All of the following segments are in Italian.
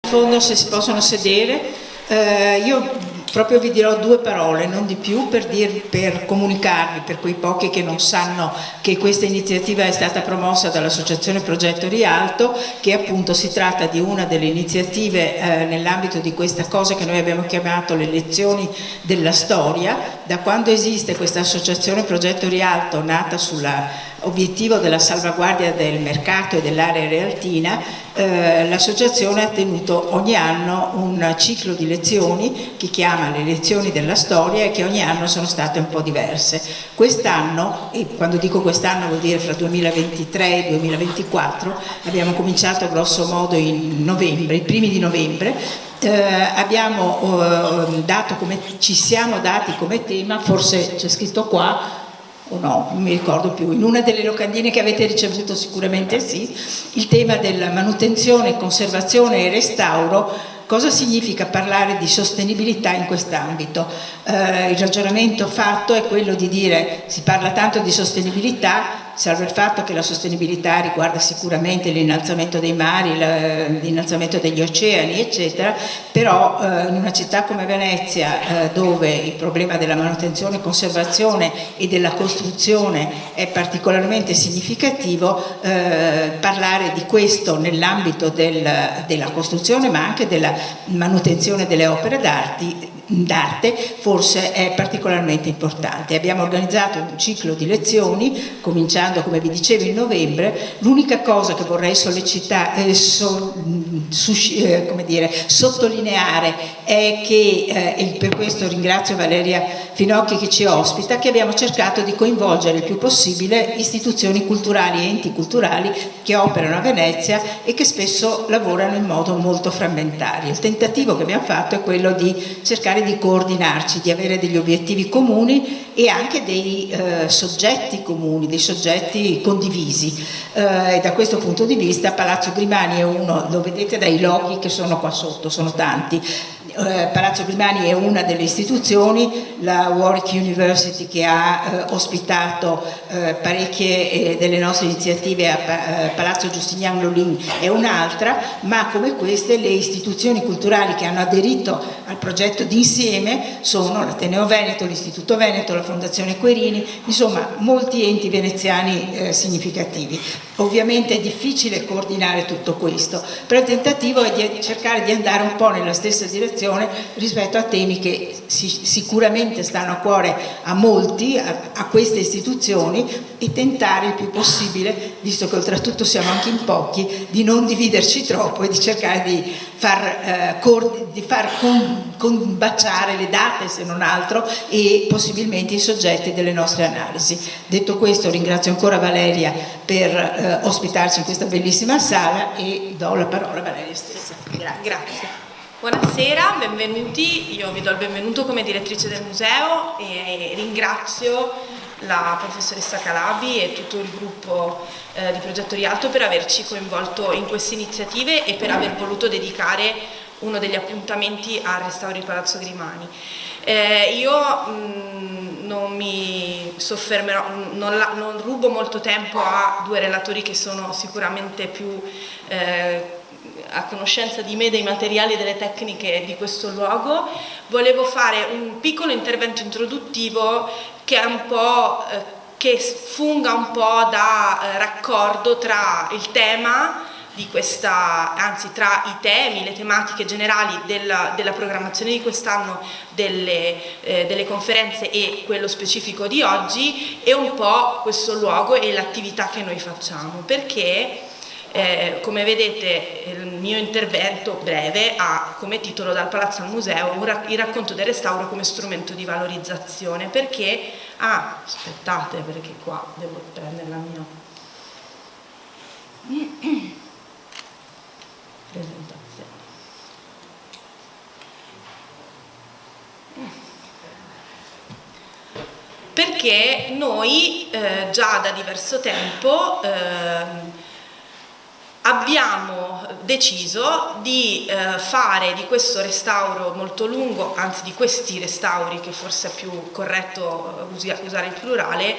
fondo, se si possono sedere. Io proprio vi dirò due parole, non di più, per comunicarvi, per quei pochi che non sanno che questa iniziativa è stata promossa dall'Associazione Progetto Rialto, che appunto si tratta di una delle iniziative nell'ambito di questa cosa che noi abbiamo chiamato le lezioni della storia. Da quando esiste questa Associazione Progetto Rialto, nata sull'obiettivo della salvaguardia del mercato e dell'area realtina, l'associazione ha tenuto ogni anno un ciclo di lezioni che chiama le lezioni della storia e che ogni anno sono state un po' diverse. Quest'anno, e quando dico quest'anno vuol dire fra 2023 e 2024, abbiamo cominciato grosso modo in novembre, i primi di novembre. Ci siamo dati come tema, forse c'è scritto qua o no, non mi ricordo più, in una delle locandine che avete ricevuto sicuramente sì, il tema della manutenzione, conservazione e restauro. Cosa significa parlare di sostenibilità in quest'ambito? Il ragionamento fatto è quello di dire, si parla tanto di sostenibilità, salvo il fatto che la sostenibilità riguarda sicuramente l'innalzamento dei mari, l'innalzamento degli oceani, eccetera, però in una città come Venezia, dove il problema della manutenzione, conservazione e della costruzione è particolarmente significativo, parlare di questo nell'ambito della costruzione, ma anche della manutenzione delle opere d'arte forse è particolarmente importante. Abbiamo organizzato un ciclo di lezioni cominciando, come vi dicevo, in novembre. L'unica cosa che vorrei sottolineare è che, e per questo ringrazio Valeria Finocchi che ci ospita, che abbiamo cercato di coinvolgere il più possibile istituzioni culturali e enti culturali che operano a Venezia e che spesso lavorano in modo molto frammentario. Il tentativo che abbiamo fatto è quello di cercare di coordinarci, di avere degli obiettivi comuni e anche dei soggetti comuni, dei soggetti condivisi. E da questo punto di vista Palazzo Grimani è uno, lo vedete dai loghi che sono qua sotto, sono tanti. Palazzo Grimani è una delle istituzioni, la Warwick University, che ha ospitato parecchie delle nostre iniziative a Palazzo Giustinian Lolin, è un'altra, ma come queste le istituzioni culturali che hanno aderito al progetto d'insieme sono l'Ateneo Veneto, l'Istituto Veneto, la Fondazione Querini, insomma molti enti veneziani significativi. Ovviamente è difficile coordinare tutto questo, però il tentativo è di cercare di andare un po' nella stessa direzione rispetto a temi che sicuramente stanno a cuore a molti, a queste istituzioni, e tentare il più possibile, visto che oltretutto siamo anche in pochi, di non dividerci troppo e di cercare di far combaciare le date, se non altro, e possibilmente i soggetti delle nostre analisi. Detto questo, ringrazio ancora Valeria per ospitarci in questa bellissima sala e do la parola a Valeria stessa. Grazie. Buonasera, benvenuti. Io vi do il benvenuto come direttrice del museo e ringrazio la professoressa Calabi e tutto il gruppo di Progetto Rialto per averci coinvolto in queste iniziative e per aver voluto dedicare uno degli appuntamenti al restauro di Palazzo Grimani. Io non mi soffermerò, non rubo molto tempo a due relatori che sono sicuramente più a conoscenza di me dei materiali e delle tecniche di questo luogo. Volevo fare un piccolo intervento introduttivo che è un po' che funga un po' da raccordo tra il tema di questa, anzi tra i temi, le tematiche generali della programmazione di quest'anno, delle conferenze e quello specifico di oggi, e un po' questo luogo e l'attività che noi facciamo, perché come vedete il mio intervento breve ha come titolo Dal Palazzo al Museo, il racconto del restauro come strumento di valorizzazione, perché aspettate, perché qua devo prendere la mia presentazione. Perché noi già da diverso tempo abbiamo deciso di fare di questo restauro molto lungo, anzi di questi restauri, che forse è più corretto usare il plurale,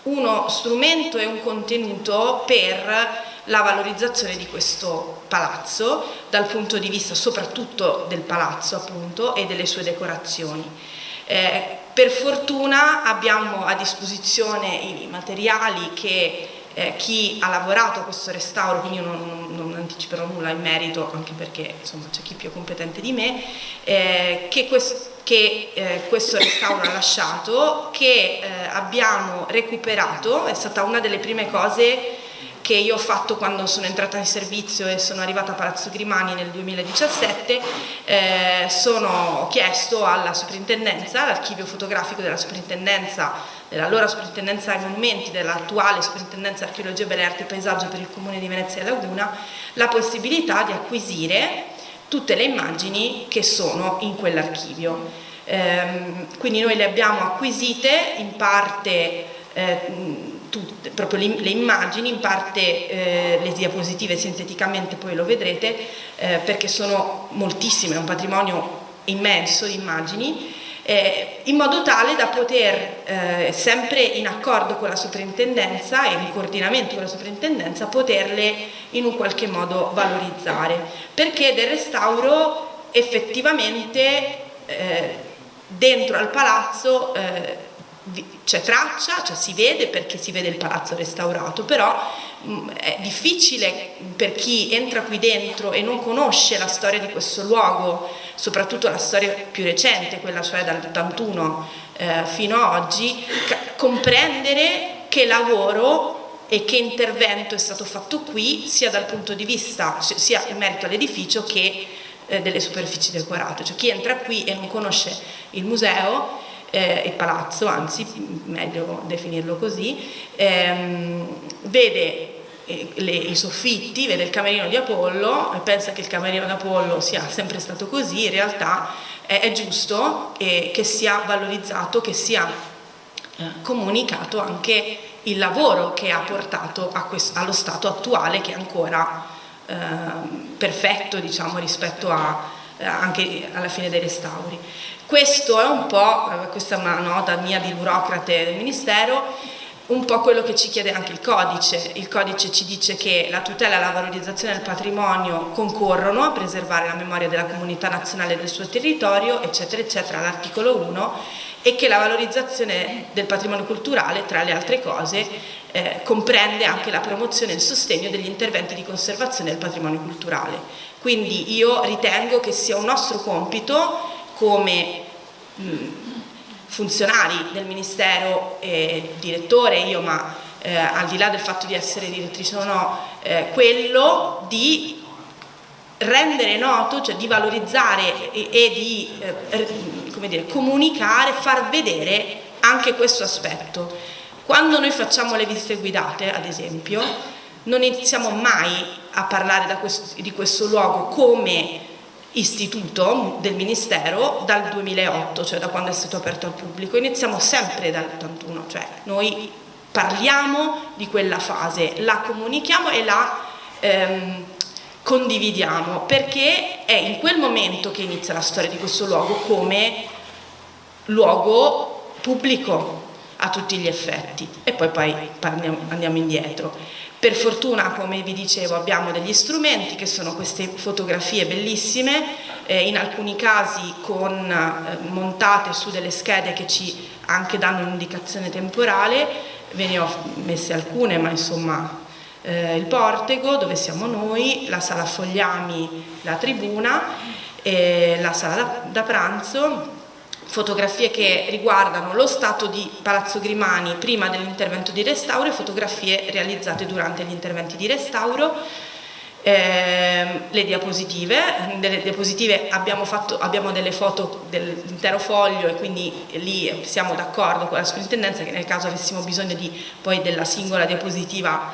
uno strumento e un contenuto per la valorizzazione di questo palazzo dal punto di vista soprattutto del palazzo, appunto, e delle sue decorazioni. Per fortuna abbiamo a disposizione i materiali che chi ha lavorato a questo restauro, quindi io non anticiperò nulla in merito, anche perché insomma c'è chi più competente di me, che questo restauro ha lasciato, che abbiamo recuperato. È stata una delle prime cose che io ho fatto quando sono entrata in servizio e sono arrivata a Palazzo Grimani nel 2017. Ho chiesto alla soprintendenza, all'archivio fotografico della soprintendenza, dell'allora soprintendenza ai monumenti, dell'attuale soprintendenza archeologia, belle arti e paesaggio per il comune di Venezia e Laguna, la possibilità di acquisire tutte le immagini che sono in quell'archivio. Quindi noi le abbiamo acquisite in parte proprio le immagini, in parte le diapositive sinteticamente, poi lo vedrete, perché sono moltissime, è un patrimonio immenso di immagini, in modo tale da poter, sempre in accordo con la soprintendenza e in coordinamento con la soprintendenza, poterle in un qualche modo valorizzare, perché del restauro effettivamente dentro al palazzo c'è traccia, cioè si vede, perché si vede il palazzo restaurato, però è difficile per chi entra qui dentro e non conosce la storia di questo luogo, soprattutto la storia più recente, quella cioè dal 81 fino a oggi, comprendere che lavoro e che intervento è stato fatto qui, sia dal punto di vista, sia in merito all'edificio che delle superfici decorate. Cioè chi entra qui e non conosce il museo, il palazzo, anzi meglio definirlo così, vede i soffitti, vede il camerino di Apollo e pensa che il camerino di Apollo sia sempre stato così. In realtà è giusto che sia valorizzato, che sia comunicato anche il lavoro che ha portato allo stato attuale, che è ancora perfetto, diciamo, rispetto anche alla fine dei restauri. Questo è un po', questa è una nota mia di burocrate del Ministero, un po' quello che ci chiede anche il codice. Il codice ci dice che la tutela e la valorizzazione del patrimonio concorrono a preservare la memoria della comunità nazionale e del suo territorio, eccetera, eccetera, all'articolo 1, e che la valorizzazione del patrimonio culturale, tra le altre cose, comprende anche la promozione e il sostegno degli interventi di conservazione del patrimonio culturale. Quindi io ritengo che sia un nostro compito come funzionari del Ministero, direttore io, ma al di là del fatto di essere direttrice o no, quello di rendere noto, cioè di valorizzare e di come dire, comunicare, far vedere anche questo aspetto. Quando noi facciamo le visite guidate, ad esempio, non iniziamo mai a parlare di questo luogo come istituto del Ministero dal 2008, cioè da quando è stato aperto al pubblico. Iniziamo sempre dall'81, cioè noi parliamo di quella fase, la comunichiamo e la condividiamo, perché è in quel momento che inizia la storia di questo luogo come luogo pubblico a tutti gli effetti, e poi andiamo indietro. Per fortuna, come vi dicevo, abbiamo degli strumenti che sono queste fotografie bellissime, in alcuni casi montate su delle schede che ci anche danno un'indicazione temporale. Ve ne ho messe alcune, ma insomma il portico dove siamo noi, la sala Fogliami, la tribuna, la sala da pranzo. Fotografie che riguardano lo stato di Palazzo Grimani prima dell'intervento di restauro e fotografie realizzate durante gli interventi di restauro. Le diapositive, delle diapositive abbiamo delle foto dell'intero foglio, e quindi lì siamo d'accordo con la sovrintendenza che nel caso avessimo bisogno poi della singola diapositiva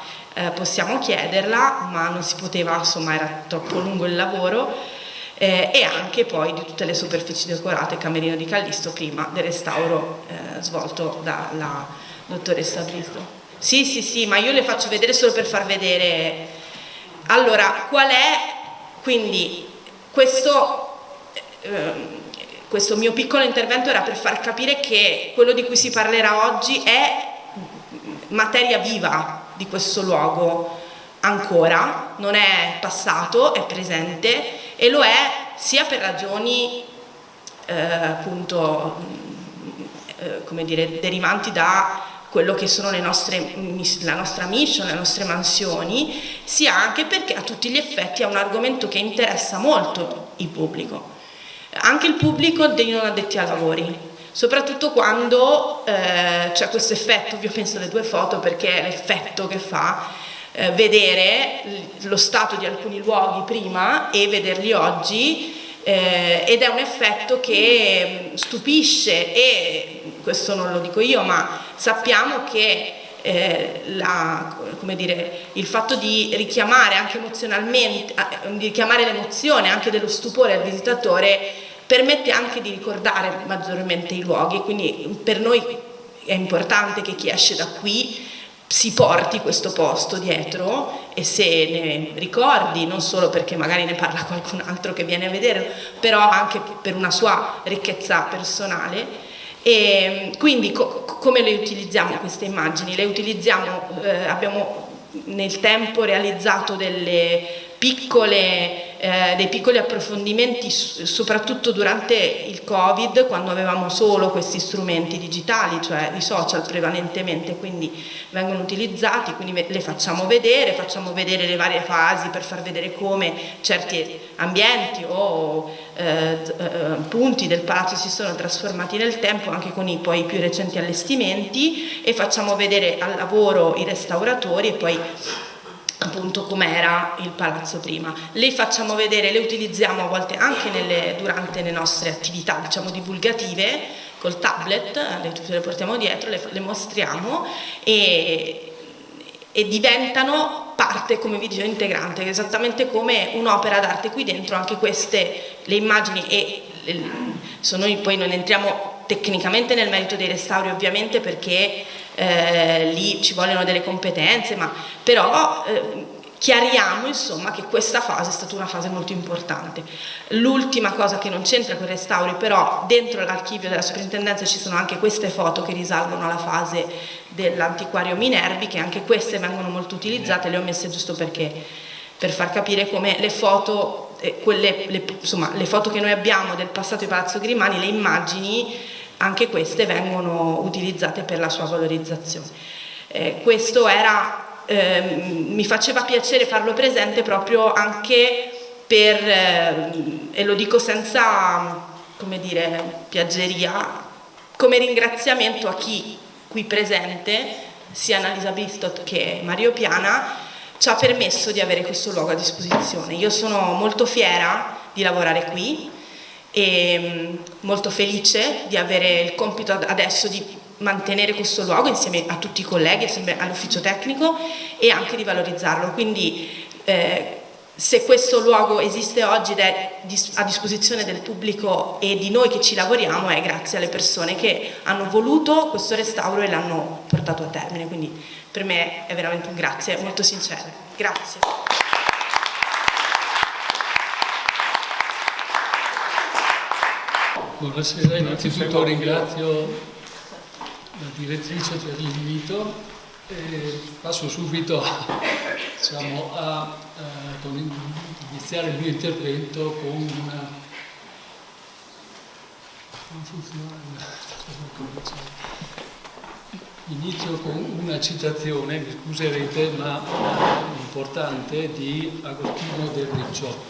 possiamo chiederla, ma non si poteva, insomma era troppo lungo il lavoro. E anche poi di tutte le superfici decorate, Camerino di Callisto prima del restauro svolto dalla dottoressa Bristo. Sì, ma io le faccio vedere solo per far vedere. Allora, qual è quindi questo mio piccolo intervento era per far capire che quello di cui si parlerà oggi materia viva di questo luogo ancora, non è passato, è presente, e lo è sia per ragioni appunto come dire, derivanti da quello che sono la nostra mission, le nostre mansioni, sia anche perché a tutti gli effetti è un argomento che interessa molto il pubblico, anche il pubblico dei non addetti ai lavori, soprattutto quando c'è questo effetto. Io penso alle 2 foto perché è l'effetto che fa vedere lo stato di alcuni luoghi prima e vederli oggi, ed è un effetto che stupisce, e questo non lo dico io, ma sappiamo che come dire, il fatto di richiamare anche emozionalmente, di richiamare l'emozione anche dello stupore al visitatore, permette anche di ricordare maggiormente i luoghi. Quindi per noi è importante che chi esce da qui si porti questo posto dietro, e se ne ricordi, non solo perché magari ne parla qualcun altro che viene a vedere, però anche per una sua ricchezza personale. E quindi come le utilizziamo queste immagini? Le utilizziamo, abbiamo nel tempo realizzato dei piccoli approfondimenti, soprattutto durante il Covid, quando avevamo solo questi strumenti digitali, cioè i social prevalentemente, quindi vengono utilizzati, quindi le facciamo vedere le varie fasi per far vedere come certi ambienti o punti del palazzo si sono trasformati nel tempo, anche con i poi più recenti allestimenti, e facciamo vedere al lavoro i restauratori e poi appunto com'era il palazzo prima. Le facciamo vedere, le utilizziamo a volte anche durante le nostre attività, diciamo, divulgative, col tablet, le portiamo dietro, le mostriamo e diventano parte, come vi dicevo, integrante, esattamente come un'opera d'arte. Qui dentro anche queste, le immagini, noi poi non entriamo tecnicamente nel merito dei restauri ovviamente, perché lì ci vogliono delle competenze, però chiariamo insomma che questa fase è stata una fase molto importante. L'ultima cosa che non c'entra con i restauri, però dentro l'archivio della soprintendenza ci sono anche queste foto che risalgono alla fase dell'antiquario Minervi, che anche queste vengono molto utilizzate, le ho messe giusto per far capire come le foto, insomma, le foto che noi abbiamo del passato di Palazzo Grimani, le immagini, anche queste vengono utilizzate per la sua valorizzazione. Questo mi faceva piacere farlo presente proprio anche e lo dico senza, come dire, piaggeria, come ringraziamento a chi qui presente, sia Annalisa Bistot che Mario Piana, ci ha permesso di avere questo luogo a disposizione. Io sono molto fiera di lavorare qui e molto felice di avere il compito adesso di mantenere questo luogo insieme a tutti i colleghi, insieme all'ufficio tecnico, e anche di valorizzarlo. Quindi se questo luogo esiste oggi ed è a disposizione del pubblico e di noi che ci lavoriamo, è grazie alle persone che hanno voluto questo restauro e l'hanno portato a termine. Quindi per me è veramente un grazie molto sincero. Grazie. Buonasera, innanzitutto ringrazio la direttrice per l'invito e passo subito a iniziare il mio intervento con una citazione, mi scuserete, ma importante, di Agostino del Riccio,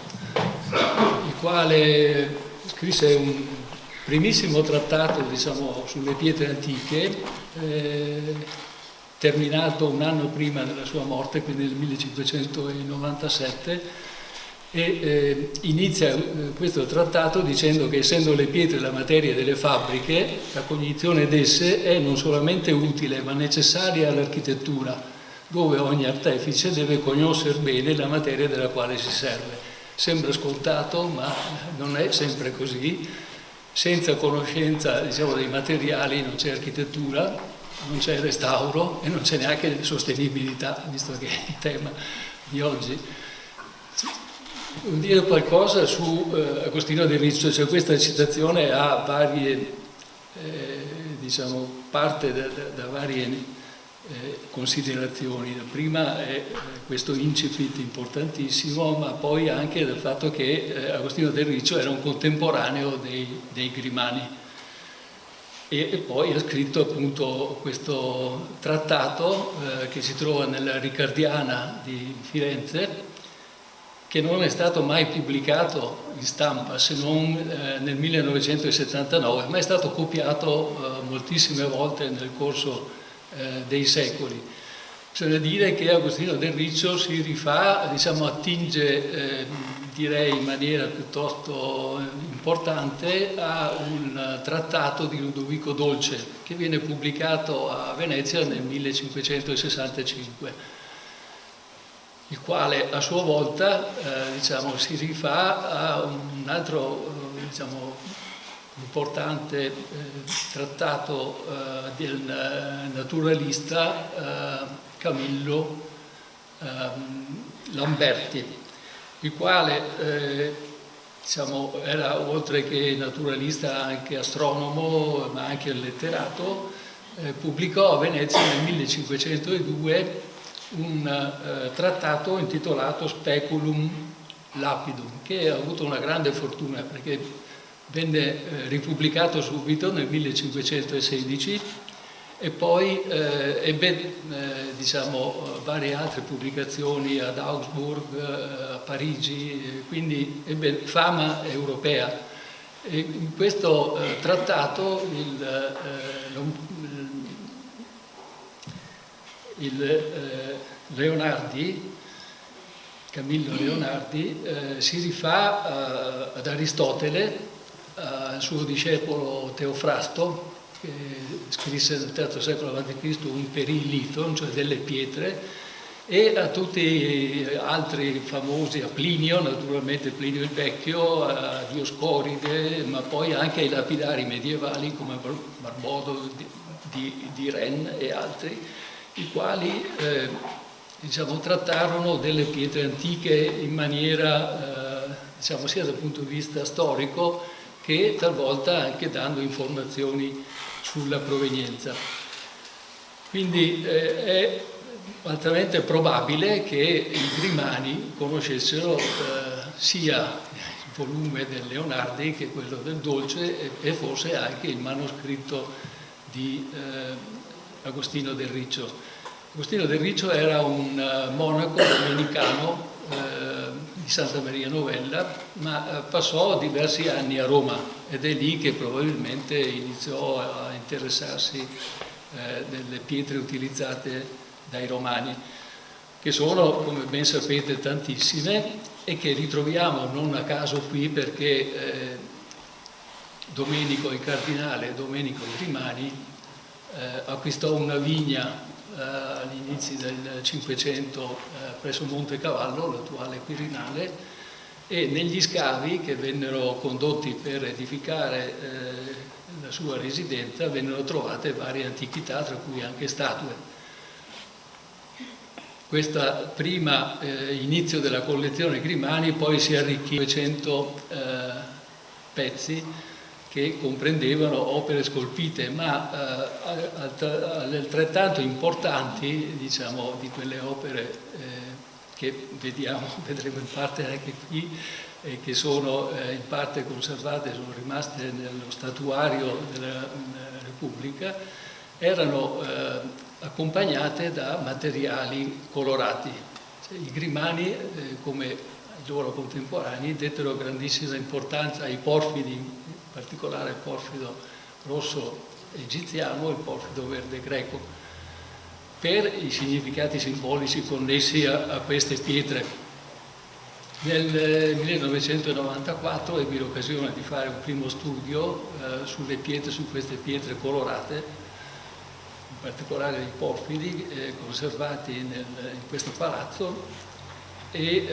il quale scrisse un primissimo trattato, diciamo, sulle pietre antiche, terminato un anno prima della sua morte, quindi nel 1597, e inizia questo trattato dicendo che, essendo le pietre la materia delle fabbriche, la cognizione d'esse è non solamente utile ma necessaria all'architettura, dove ogni artefice deve conoscere bene la materia della quale si serve. Sembra scontato, ma non è sempre così. Senza conoscenza, diciamo, dei materiali non c'è architettura, non c'è restauro e non c'è neanche sostenibilità, visto che è il tema di oggi. Devo dire qualcosa su Agostino del Riccio, cioè questa citazione ha varie, diciamo, parte da varie considerazioni. La prima è questo incipit importantissimo, ma poi anche del fatto che Agostino del Riccio era un contemporaneo dei Grimani. E poi ha scritto appunto questo trattato che si trova nella Ricardiana di Firenze, che non è stato mai pubblicato in stampa se non nel 1979, ma è stato copiato moltissime volte nel corso dei secoli. Bisogna dire che Agostino del Riccio si rifà, diciamo, attinge, direi in maniera piuttosto importante, a un trattato di Ludovico Dolce che viene pubblicato a Venezia nel 1565, il quale a sua volta diciamo, si rifà a un altro importante trattato del naturalista Camillo Lamberti, il quale diciamo, era oltre che naturalista anche astronomo ma anche letterato. Pubblicò a Venezia nel 1502 un trattato intitolato Speculum Lapidum, che ha avuto una grande fortuna perché venne ripubblicato subito nel 1516 e poi ebbe diciamo, varie altre pubblicazioni ad Augsburg, a Parigi, quindi ebbe fama europea. E in questo trattato Leonardi, Camillo Leonardi, si rifà ad Aristotele, al suo discepolo Teofrasto, che scrisse nel III secolo a.C. un perillithon, cioè delle pietre, e a tutti gli altri famosi, a Plinio, naturalmente Plinio il Vecchio, a Dioscoride, ma poi anche ai lapidari medievali come Barbodo di Rennes e altri, i quali diciamo, trattarono delle pietre antiche in maniera diciamo, sia dal punto di vista storico che talvolta anche dando informazioni sulla provenienza. Quindi è altamente probabile che i Grimani conoscessero sia il volume del Leonardi che quello del Dolce e forse anche il manoscritto di Agostino del Riccio. Agostino del Riccio era un monaco domenicano di Santa Maria Novella, ma passò diversi anni a Roma ed è lì che probabilmente iniziò a interessarsi delle pietre utilizzate dai Romani, che sono, come ben sapete, tantissime e che ritroviamo non a caso qui perché Domenico il Cardinale, Domenico i Grimani, acquistò una vigna agli inizi del Cinquecento presso Montecavallo, l'attuale Quirinale, e negli scavi che vennero condotti per edificare la sua residenza vennero trovate varie antichità, tra cui anche statue. Questa prima inizio della collezione Grimani poi si arricchì 200 pezzi che comprendevano opere scolpite, ma altrettanto importanti, diciamo, di quelle opere che vedremo in parte anche qui, che sono in parte conservate, sono rimaste nello statuario della Repubblica, erano accompagnate da materiali colorati. I Grimani, come i loro contemporanei, dettero grandissima importanza ai porfidi, in particolare il porfido rosso egiziano e il porfido verde greco, per i significati simbolici connessi a queste pietre. Nel 1994 ebbi l'occasione di fare un primo studio sulle pietre, su queste pietre colorate, in particolare i porfidi conservati in questo palazzo, e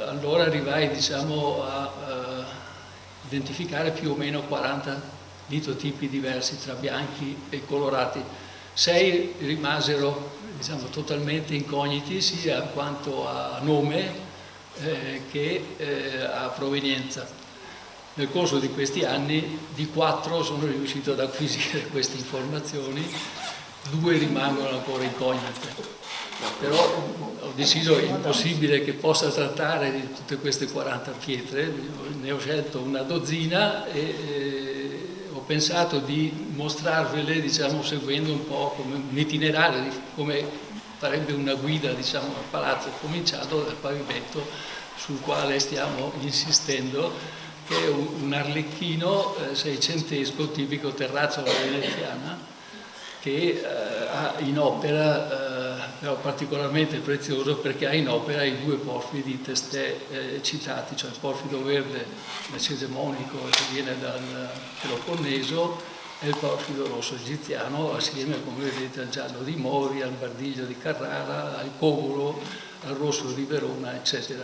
allora arrivai, diciamo, a identificare più o meno 40 litotipi diversi tra bianchi e colorati. 6 rimasero, diciamo, totalmente incogniti sia quanto a nome che a provenienza. Nel corso di questi anni di 4 sono riuscito ad acquisire queste informazioni 2 rimangono ancora incognite. Però ho deciso che è impossibile che possa trattare di tutte queste 40 pietre, ne ho scelto una dozzina e ho pensato di mostrarvele, diciamo, seguendo un po' come un itinerario, come farebbe una guida, diciamo, al palazzo, cominciato dal pavimento sul quale stiamo insistendo, che è un arlecchino seicentesco tipico terrazzo veneziana, che ha in opera, però particolarmente prezioso perché ha in opera i 2 porfidi testè citati, cioè il porfido verde macedemonico che viene dal Peloponneso e il porfido rosso egiziano, assieme, come vedete, al giallo di Mori, al bardiglio di Carrara, al cogolo, al rosso di Verona, eccetera.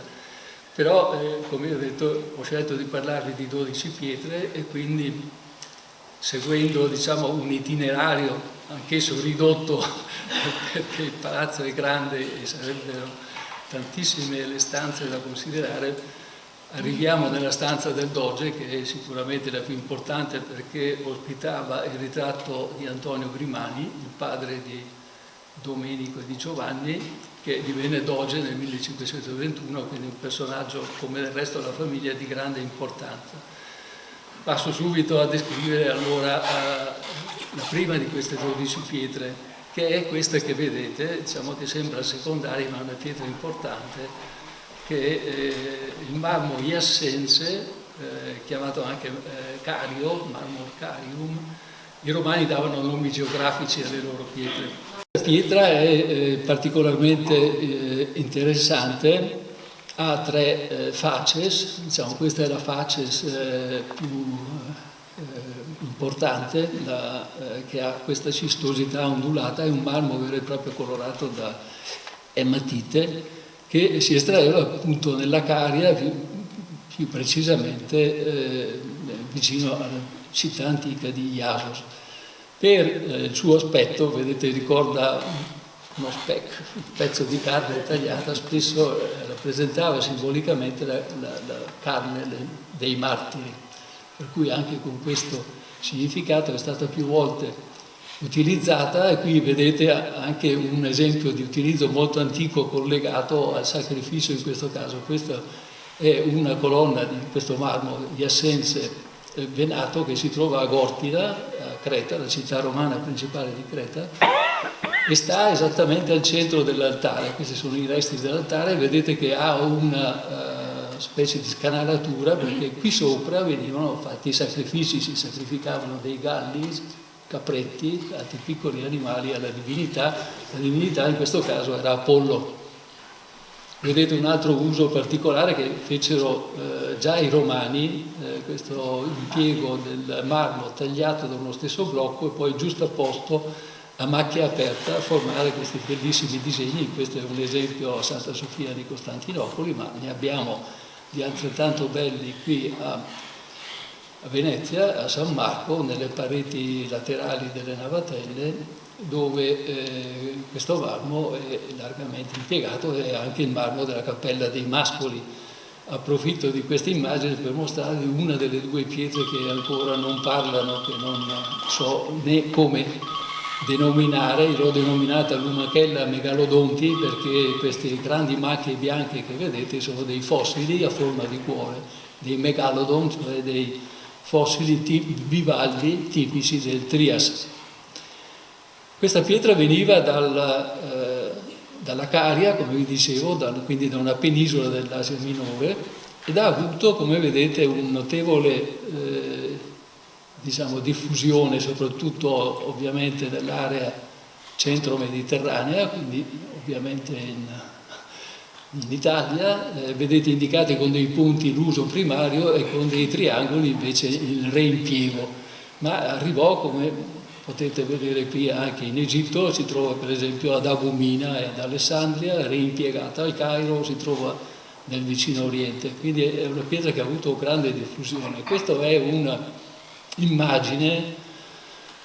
Però, come vi ho detto, ho scelto di parlarvi di 12 pietre e quindi, seguendo, diciamo, un itinerario anch'esso ridotto perché il palazzo è grande e sarebbero tantissime le stanze da considerare, arriviamo nella stanza del Doge, che è sicuramente la più importante perché ospitava il ritratto di Antonio Grimani, il padre di Domenico e di Giovanni, che divenne Doge nel 1521, quindi un personaggio, come del resto della famiglia, di grande importanza. Passo subito a descrivere allora la prima di queste 12 pietre, che è questa che vedete, diciamo che sembra secondaria ma è una pietra importante, che è il marmo iassense, chiamato anche cario, marmo carium. I romani davano nomi geografici alle loro pietre. La pietra è particolarmente interessante. Ha 3 facies, diciamo questa è la facies più importante, che ha questa cistosità ondulata, è un marmo vero e proprio colorato da ematite, che si estraeva appunto nella Caria, più precisamente vicino alla città antica di Iasos. Per il suo aspetto, vedete, ricorda uno speck, un pezzo di carne tagliata, spesso rappresentava simbolicamente la carne dei martiri, per cui anche con questo significato è stata più volte utilizzata, e qui vedete anche un esempio di utilizzo molto antico collegato al sacrificio in questo caso. Questa è una colonna di questo marmo iassense venato che si trova a Gortida, a Creta, la città romana principale di Creta, e sta esattamente al centro dell'altare. Questi sono i resti dell'altare. Vedete che ha una specie di scanalatura, perché qui sopra venivano fatti i sacrifici, si sacrificavano dei galli, capretti, altri piccoli animali alla divinità. La divinità in questo caso era Apollo. Vedete un altro uso particolare che fecero già i romani, questo impiego del marmo tagliato da uno stesso blocco e poi giustapposto a macchia aperta a formare questi bellissimi disegni. Questo è un esempio a Santa Sofia di Costantinopoli, ma ne abbiamo di altrettanto belli qui a Venezia, a San Marco, nelle pareti laterali delle navatelle, dove questo marmo è largamente impiegato, e anche il marmo della Cappella dei Mascoli. Approfitto di questa immagine per mostrarvi una delle 2 pietre che ancora non parlano, che non so né come denominare. L'ho denominata Lumachella megalodonti perché queste grandi macchie bianche che vedete sono dei fossili a forma di cuore, dei megalodon, cioè dei fossili bivalvi tipici del Trias. Questa pietra veniva dalla Caria, come vi dicevo, quindi da una penisola dell'Asia Minore, ed ha avuto, come vedete, un notevole diffusione, soprattutto ovviamente nell'area centro-mediterranea, quindi ovviamente in Italia. Vedete indicati con dei punti l'uso primario e con dei triangoli invece il reimpiego, ma arrivò, come potete vedere qui, anche in Egitto, si trova per esempio ad Abu Mina e ad Alessandria, reimpiegata al Cairo, si trova nel vicino Oriente, quindi è una pietra che ha avuto grande diffusione. Questa è un'immagine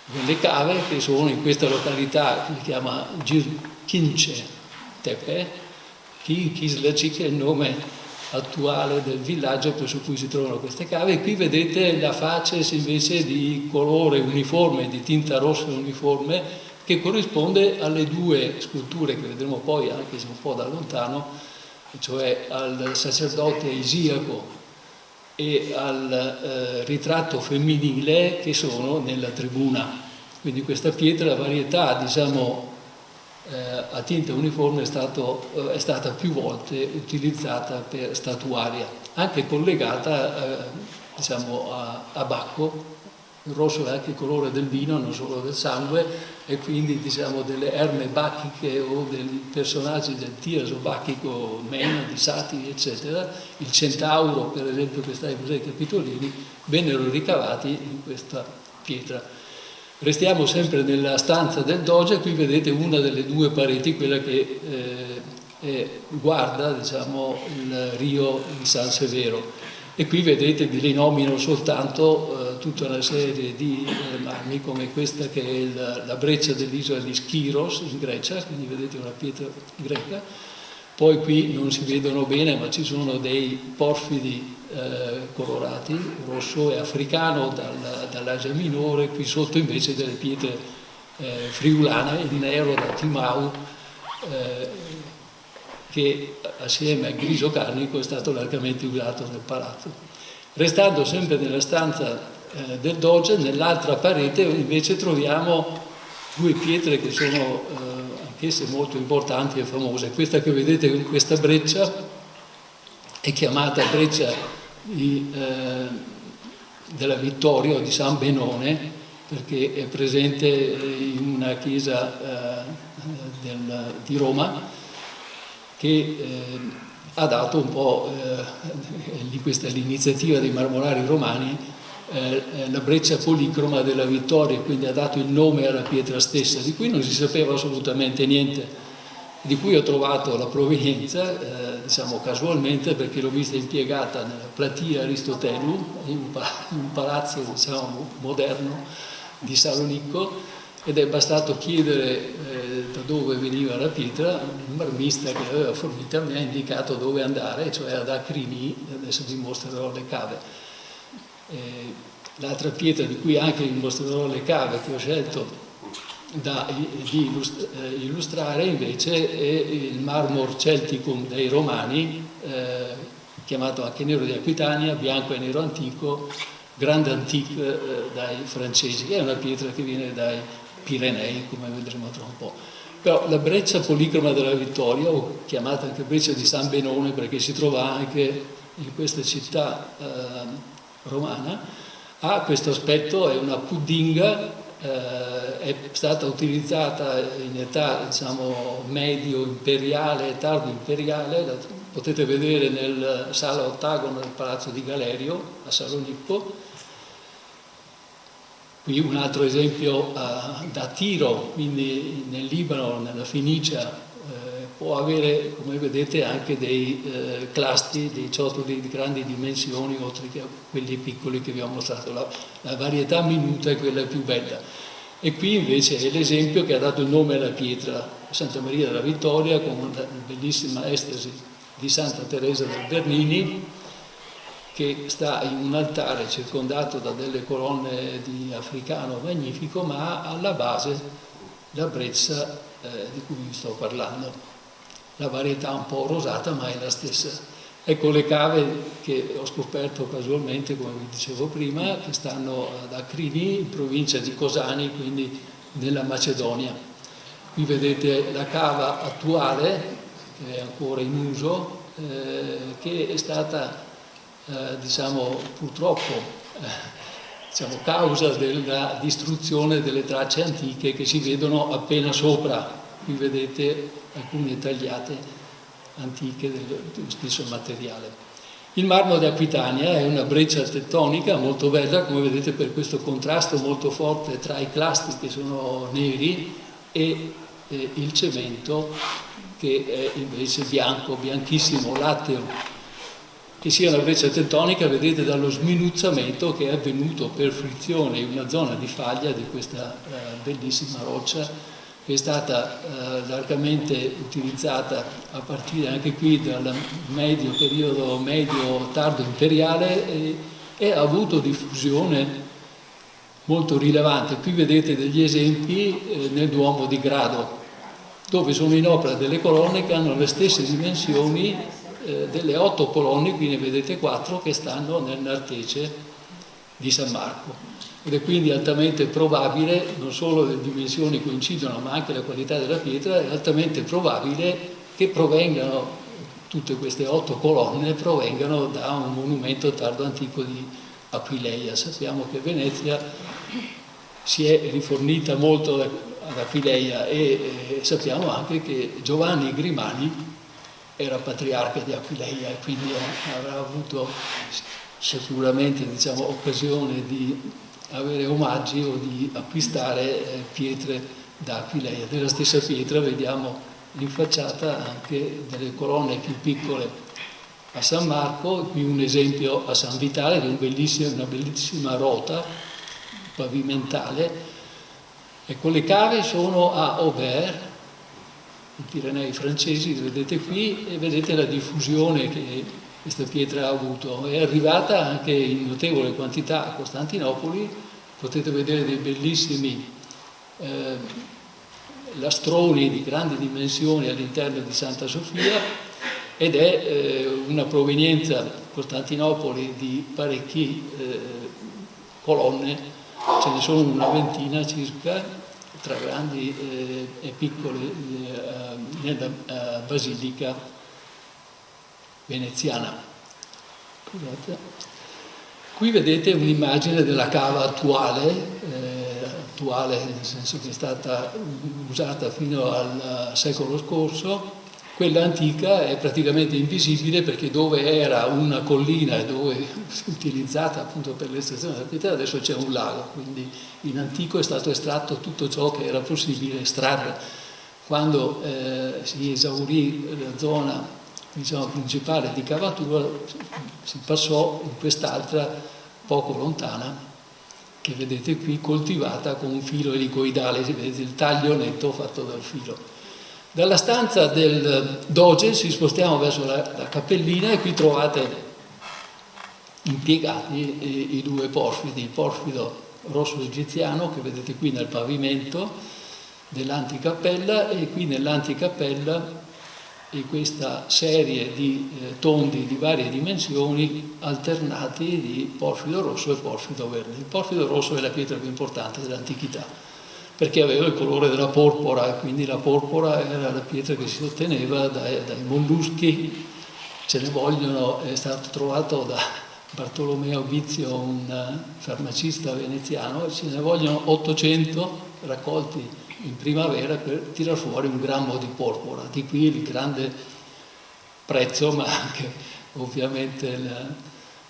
delle cave che sono in questa località che si chiama Girkince Tepe, Kislaci, che è il nome attuale del villaggio presso cui si trovano queste cave. E qui vedete la facies invece di colore uniforme, di tinta rossa uniforme, che corrisponde alle due sculture che vedremo poi anche se un po' da lontano, cioè al sacerdote Isiaco e al ritratto femminile che sono nella tribuna. Quindi questa pietra, la varietà diciamo a tinta uniforme è stata più volte utilizzata per statuaria, anche collegata diciamo a Bacco. Il rosso è anche il colore del vino, non solo del sangue, e quindi diciamo delle erme bacchiche o dei personaggi del Tiraso bacchico, Meno, di Satiri, eccetera, il centauro per esempio che sta ai Musei Capitolini, vennero ricavati in questa pietra. Restiamo sempre nella stanza del Doge, qui vedete una delle due pareti, quella che guarda diciamo, il Rio di San Severo. E qui vedete, vi rinomino soltanto tutta una serie di marmi come questa che è la breccia dell'isola di Skyros in Grecia, quindi vedete una pietra greca. Poi qui non si vedono bene, ma ci sono dei porfidi colorati, rosso e africano dall'Asia Minore, qui sotto invece delle pietre friulane, il nero da Timau, che assieme al grigio carnico è stato largamente usato nel palazzo. Restando sempre nella stanza del Doge, nell'altra parete invece troviamo due pietre che sono anch'esse molto importanti e famose. Questa che vedete, questa breccia, è chiamata breccia della Vittoria o di San Benone, perché è presente in una chiesa di Roma, che ha dato un po' di questa l'iniziativa dei marmorari romani, la breccia policroma della Vittoria, quindi ha dato il nome alla pietra stessa, di cui non si sapeva assolutamente niente, di cui ho trovato la provenienza, diciamo casualmente, perché l'ho vista impiegata nella Platea Aristotelum, in un palazzo diciamo moderno di Salonicco, ed è bastato chiedere da dove veniva la pietra, il marmista che aveva fornito a me ha indicato dove andare, cioè ad Acrini, adesso vi mostrerò le cave. L'altra pietra di cui anche vi mostrerò le cave che ho scelto di illustrare invece è il marmor celticum dei Romani, chiamato anche nero di Aquitania, bianco e nero antico, grande antique dai francesi, è una pietra che viene dai Pirenei, come vedremo tra un po'. Però la breccia policroma della Vittoria, o chiamata anche breccia di San Benone perché si trova anche in questa città romana, ha questo aspetto, è una puddinga, è stata utilizzata in età diciamo medio imperiale e tardo imperiale, la potete vedere nella sala ottagono del Palazzo di Galerio a Salonicco. Qui un altro esempio da Tiro, quindi nel Libano, nella Fenicia, può avere, come vedete, anche dei clasti, dei ciotoli di grandi dimensioni, oltre che a quelli piccoli che vi ho mostrato. La varietà minuta è quella più bella. E qui invece è l'esempio che ha dato il nome alla pietra, Santa Maria della Vittoria, con una bellissima estasi di Santa Teresa del Bernini, che sta in un altare circondato da delle colonne di africano magnifico, ma ha alla base la breccia di cui vi sto parlando. La varietà un po' rosata, ma è la stessa. Ecco le cave che ho scoperto casualmente, come vi dicevo prima, che stanno ad Acrini, in provincia di Cosani, quindi nella Macedonia. Qui vedete la cava attuale, che è ancora in uso, che è stata diciamo purtroppo causa della distruzione delle tracce antiche che si vedono appena sopra. Qui vedete alcune tagliate antiche dello stesso materiale. Il marmo di Aquitania è una breccia tettonica molto bella, come vedete, per questo contrasto molto forte tra i clasti che sono neri e il cemento che è invece bianco, bianchissimo, latteo. Che sia una breccia tettonica, vedete dallo sminuzzamento che è avvenuto per frizione in una zona di faglia di questa bellissima roccia, che è stata largamente utilizzata a partire anche qui dal periodo medio tardo imperiale e ha avuto diffusione molto rilevante. Qui vedete degli esempi nel Duomo di Grado, dove sono in opera delle colonne che hanno le stesse dimensioni delle 8 colonne, qui ne vedete 4 che stanno nel nartece di San Marco. Ed è quindi altamente probabile, non solo le dimensioni coincidono, ma anche la qualità della pietra, è altamente probabile che provengano, tutte queste 8 colonne provengano da un monumento tardo antico di Aquileia. Sappiamo che Venezia si è rifornita molto ad Aquileia e sappiamo anche che Giovanni Grimani era patriarca di Aquileia e quindi avrà avuto sicuramente, diciamo, occasione di avere omaggi o di acquistare pietre da Aquileia. Della stessa pietra vediamo l'infacciata anche delle colonne più piccole a San Marco, qui un esempio a San Vitale di una bellissima rota pavimentale. Ecco, le cave sono a Auvers, i Pirenei francesi, vedete qui, e vedete la diffusione che questa pietra ha avuto. È arrivata anche in notevole quantità a Costantinopoli, potete vedere dei bellissimi lastroni di grandi dimensioni all'interno di Santa Sofia, ed è una provenienza, Costantinopoli, di parecchie colonne, ce ne sono una ventina circa, tra grandi e piccole, nella basilica veneziana. Scusate. Qui vedete un'immagine della cava attuale nel senso che è stata usata fino al secolo scorso. Quella antica è praticamente invisibile perché dove era una collina e dove utilizzata appunto per l'estrazione della pietra adesso c'è un lago, quindi in antico è stato estratto tutto ciò che era possibile estrarre. Quando si esaurì la zona, diciamo, principale di cavatura, si passò in quest'altra poco lontana che vedete qui, coltivata con un filo elicoidale, vedete il taglio netto fatto dal filo. Dalla stanza del doge ci spostiamo verso la cappellina e qui trovate impiegati i 2 porfidi, il porfido rosso egiziano che vedete qui nel pavimento dell'anticappella e qui nell'anticappella e questa serie di tondi di varie dimensioni alternati di porfido rosso e porfido verde. Il porfido rosso è la pietra più importante dell'antichità, perché aveva il colore della porpora, quindi la porpora era la pietra che si otteneva dai molluschi. Ce ne vogliono, è stato trovato da Bartolomeo Vizio, un farmacista veneziano, ce ne vogliono 800 raccolti in primavera per tirar fuori 1 grammo di porpora. Di qui il grande prezzo, ma anche ovviamente la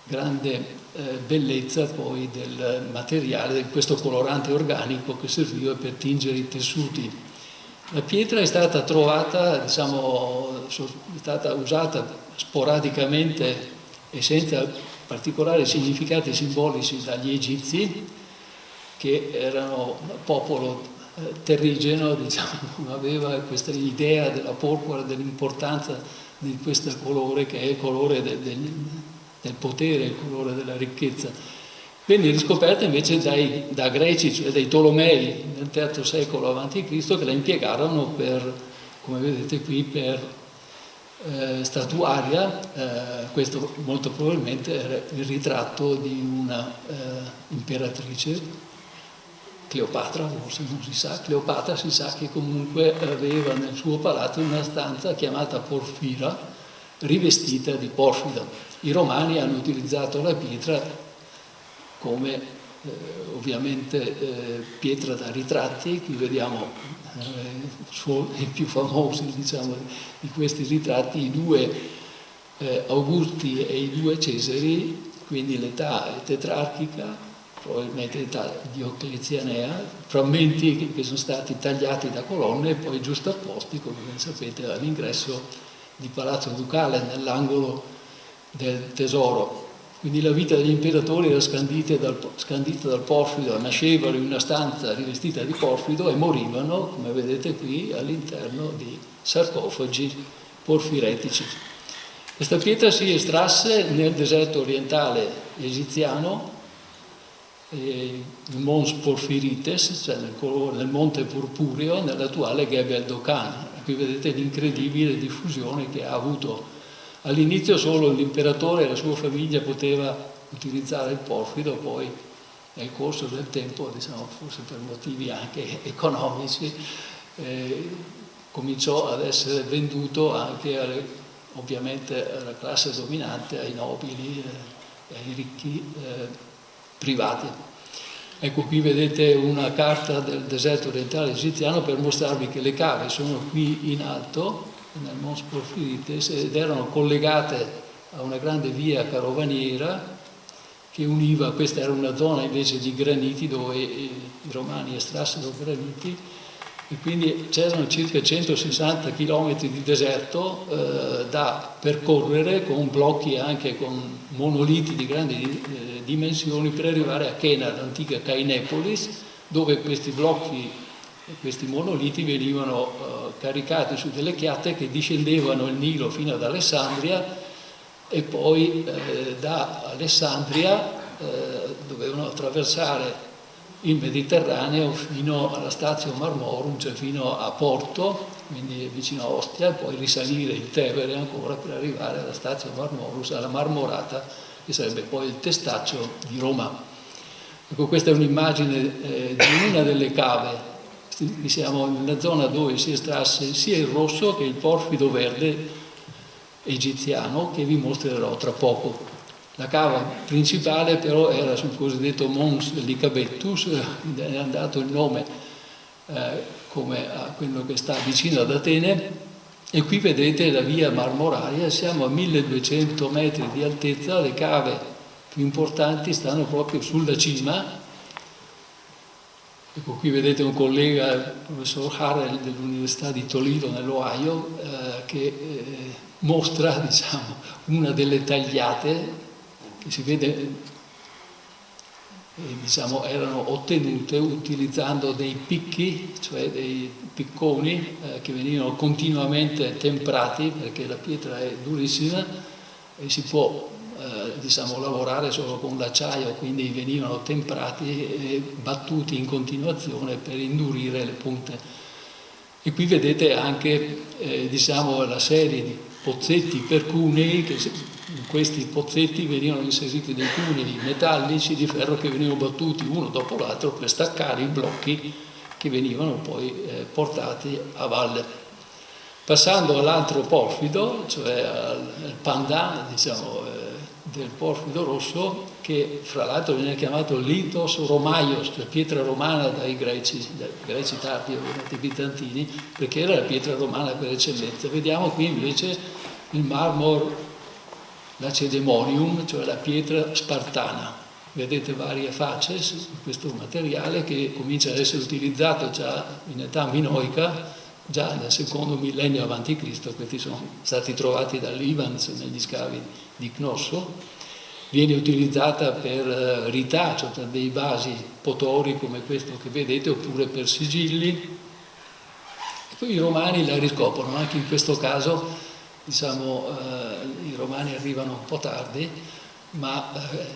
grande bellezza poi del materiale, di questo colorante organico che serviva per tingere i tessuti. La pietra è stata trovata, diciamo, è stata usata sporadicamente e senza particolari significati simbolici dagli egizi, che erano un popolo terrigeno, diciamo, aveva questa idea della porpora, dell'importanza di questo colore che è il colore del potere, il colore della ricchezza. Venne riscoperta invece da greci, cioè dai Tolomei nel III secolo a.C., che la impiegarono per, come vedete qui, per statuaria. Questo molto probabilmente era il ritratto di una imperatrice, Cleopatra, forse non si sa. Cleopatra si sa che comunque aveva nel suo palazzo una stanza chiamata Porfira, rivestita di porfido. I Romani hanno utilizzato la pietra come ovviamente pietra da ritratti. Qui vediamo i più famosi, diciamo, di questi ritratti, i 2 Augusti e i 2 Cesari, quindi l'età tetrarchica, probabilmente l'età dioclezianea, frammenti che sono stati tagliati da colonne e poi giustapposti, come ben sapete, all'ingresso di Palazzo Ducale, nell'angolo del tesoro. Quindi la vita degli imperatori era scandita dal porfido, nascevano in una stanza rivestita di porfido e morivano, come vedete qui, all'interno di sarcofagi porfiretici. Questa pietra si estrasse nel deserto orientale egiziano il Mons Porfirites, cioè nel monte purpureo, nell'attuale Gebel Dokan. Qui vedete l'incredibile diffusione che ha avuto. All'inizio solo l'imperatore e la sua famiglia poteva utilizzare il porfido, poi nel corso del tempo, diciamo forse per motivi anche economici, cominciò ad essere venduto anche ovviamente alla classe dominante, ai nobili e ai ricchi privati. Ecco, qui vedete una carta del deserto orientale egiziano per mostrarvi che le cave sono qui in alto, nel Mons Porfirites, ed erano collegate a una grande via carovaniera che univa, questa era una zona invece di graniti dove i romani estrassero graniti, e quindi c'erano circa 160 km di deserto da percorrere, con blocchi anche con monoliti di grandi dimensioni, per arrivare a Chena, l'antica Caenepolis, dove questi blocchi, questi monoliti venivano caricati su delle chiatte che discendevano il Nilo fino ad Alessandria, e poi da Alessandria dovevano attraversare il Mediterraneo fino alla Statio Marmorum, cioè fino a Porto, quindi vicino a Ostia, e poi risalire il Tevere ancora per arrivare alla Statio Marmorum, alla Marmorata, che sarebbe poi il Testaccio di Roma. Ecco, questa è un'immagine di una delle cave. Siamo nella zona dove si estrasse sia il rosso che il porfido verde egiziano, che vi mostrerò tra poco. La cava principale però era sul cosiddetto Mons Lycabettus, è andato il nome come a quello che sta vicino ad Atene, e qui vedete la via marmoraria, siamo a 1200 metri di altezza, le cave più importanti stanno proprio sulla cima. Ecco, qui vedete un collega, il professor Harrell dell'Università di Toledo nell'Ohio, che mostra, diciamo, una delle tagliate che si vede, diciamo, erano ottenute utilizzando dei picchi, cioè dei picconi che venivano continuamente temprati, perché la pietra è durissima e si può diciamo, lavorare solo con l'acciaio, quindi venivano temprati e battuti in continuazione per indurire le punte. E qui vedete anche diciamo, la serie di pozzetti per cunei, che in questi pozzetti venivano inseriti dei cunei metallici di ferro che venivano battuti uno dopo l'altro per staccare i blocchi che venivano poi portati a valle. Passando all'altro porfido, cioè al pendant, diciamo, del porfido rosso, che fra l'altro viene chiamato Lithos Romaios, cioè pietra romana dai greci tardi, ovviamente i bizantini, perché era la pietra romana per eccellenza. Vediamo qui invece il marmor Lacedemonium, cioè la pietra spartana. Vedete varie facce su questo materiale che comincia ad essere utilizzato già in età minoica, già nel secondo millennio avanti Cristo. Questi sono stati trovati dall'Ivans negli scavi di Cnosso. Viene utilizzata per ritaccio, per dei vasi potori come questo che vedete, oppure per sigilli. E poi i romani la riscoprono, anche in questo caso, diciamo, i romani arrivano un po' tardi, ma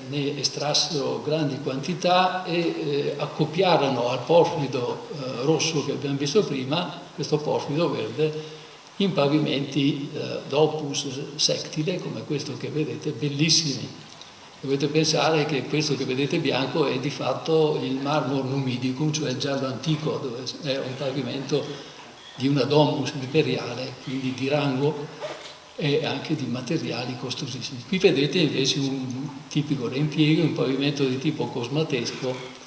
ne estrassero grandi quantità e accoppiarono al porfido rosso che abbiamo visto prima, questo porfido verde, in pavimenti d'opus sectile, come questo che vedete, bellissimi. Dovete pensare che questo che vedete bianco è di fatto il marmor numidicum, cioè il giallo antico, dove è un pavimento di una domus imperiale, quindi di rango e anche di materiali costosissimi. Qui vedete invece un tipico reimpiego, un pavimento di tipo cosmatesco,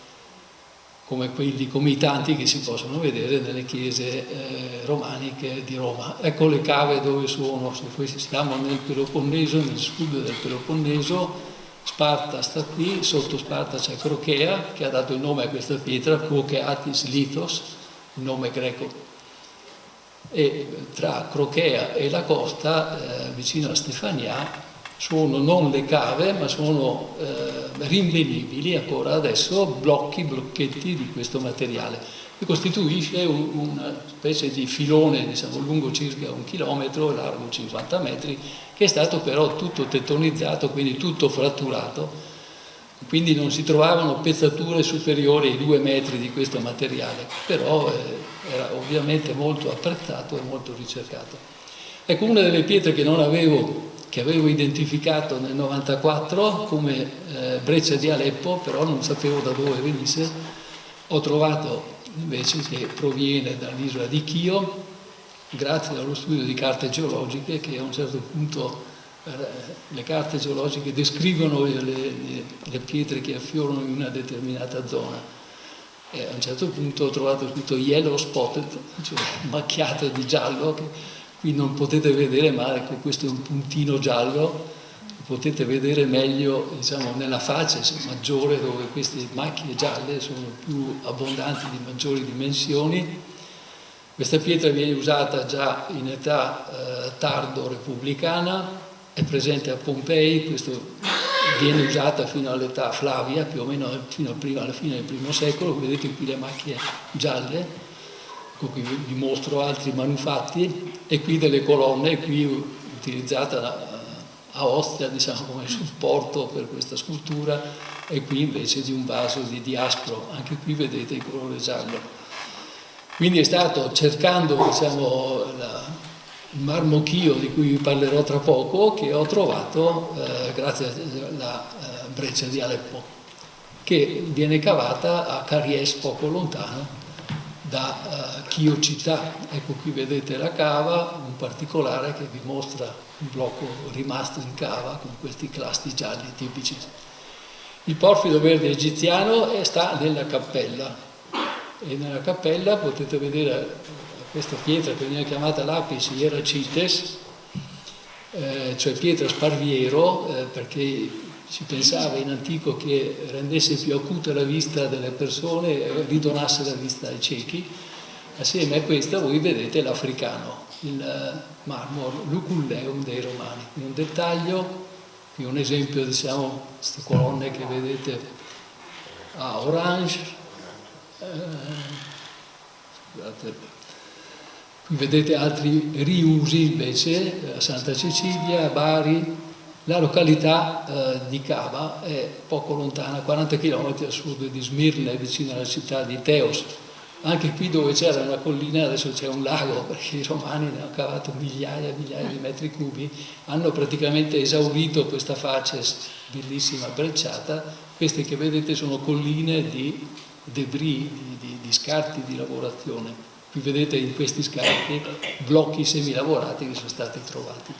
come i tanti che si possono vedere nelle chiese romaniche di Roma. Ecco le cave dove sono, siamo nel Peloponneso, nel sud del Peloponneso. Sparta sta qui, sotto Sparta c'è Crochea, che ha dato il nome a questa pietra, Crocheatis Lithos, il nome greco. E tra Crochea e la costa, vicino a Stefania, sono non le cave, ma sono rinvenibili ancora adesso blocchetti di questo materiale, che costituisce una specie di filone, diciamo, lungo circa 1 chilometro e largo 50 metri, che è stato però tutto tettonizzato, quindi tutto fratturato, quindi non si trovavano pezzature superiori ai 2 metri di questo materiale, però era ovviamente molto apprezzato e molto ricercato. Ecco, una delle pietre che avevo identificato nel 94 come breccia di Aleppo, però non sapevo da dove venisse, ho trovato invece che proviene dall'isola di Chio, grazie allo studio di carte geologiche, che a un certo punto le carte geologiche descrivono le pietre che affiorano in una determinata zona. E a un certo punto ho trovato scritto yellow spotted, cioè macchiato di giallo, che qui non potete vedere, ma ecco, questo è un puntino giallo, potete vedere meglio, diciamo, nella fase maggiore, dove queste macchie gialle sono più abbondanti, di maggiori dimensioni. Questa pietra viene usata già in età tardo repubblicana, è presente a Pompei, questo viene usata fino all'età Flavia, più o meno fino alla fine del I secolo. Vedete qui le macchie gialle, qui vi mostro altri manufatti, e qui delle colonne, qui utilizzata a Ostia, diciamo, come supporto per questa scultura, e qui invece di un vaso di Diaspro, anche qui vedete il colore giallo. Quindi è stato cercando, diciamo, il marmo Chio, di cui vi parlerò tra poco, che ho trovato grazie alla breccia di Aleppo, che viene cavata a Caries, poco lontano da Chio città. Ecco, qui vedete la cava, un particolare che vi mostra un blocco rimasto in cava con questi clasti gialli tipici. Il porfido verde egiziano sta nella cappella, e nella cappella potete vedere questa pietra che viene chiamata lapis hieracites, cioè pietra sparviero, perché si pensava in antico che rendesse più acuta la vista delle persone e ridonasse la vista ai ciechi. Assieme a questa voi vedete l'africano, il marmo luculleum dei Romani. Qui un dettaglio, qui un esempio, diciamo, queste colonne che vedete a orange, scusate. Qui vedete altri riusi invece, a Santa Cecilia, a Bari. La località di Cava è poco lontana, 40 km a sud di Smirne, vicino alla città di Teos. Anche qui dove c'era una collina adesso c'è un lago, perché i romani ne hanno cavato migliaia e migliaia di metri cubi, hanno praticamente esaurito questa facies bellissima brecciata. Queste che vedete sono colline di debris, di scarti di lavorazione. Qui vedete in questi scarti blocchi semilavorati che sono stati trovati.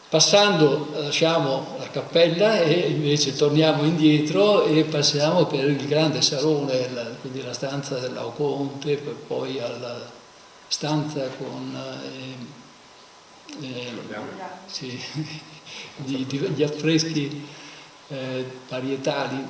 Passando, lasciamo la cappella e invece torniamo indietro e passiamo per il grande salone, quindi la stanza dell'Auconte, poi alla stanza con gli affreschi parietali,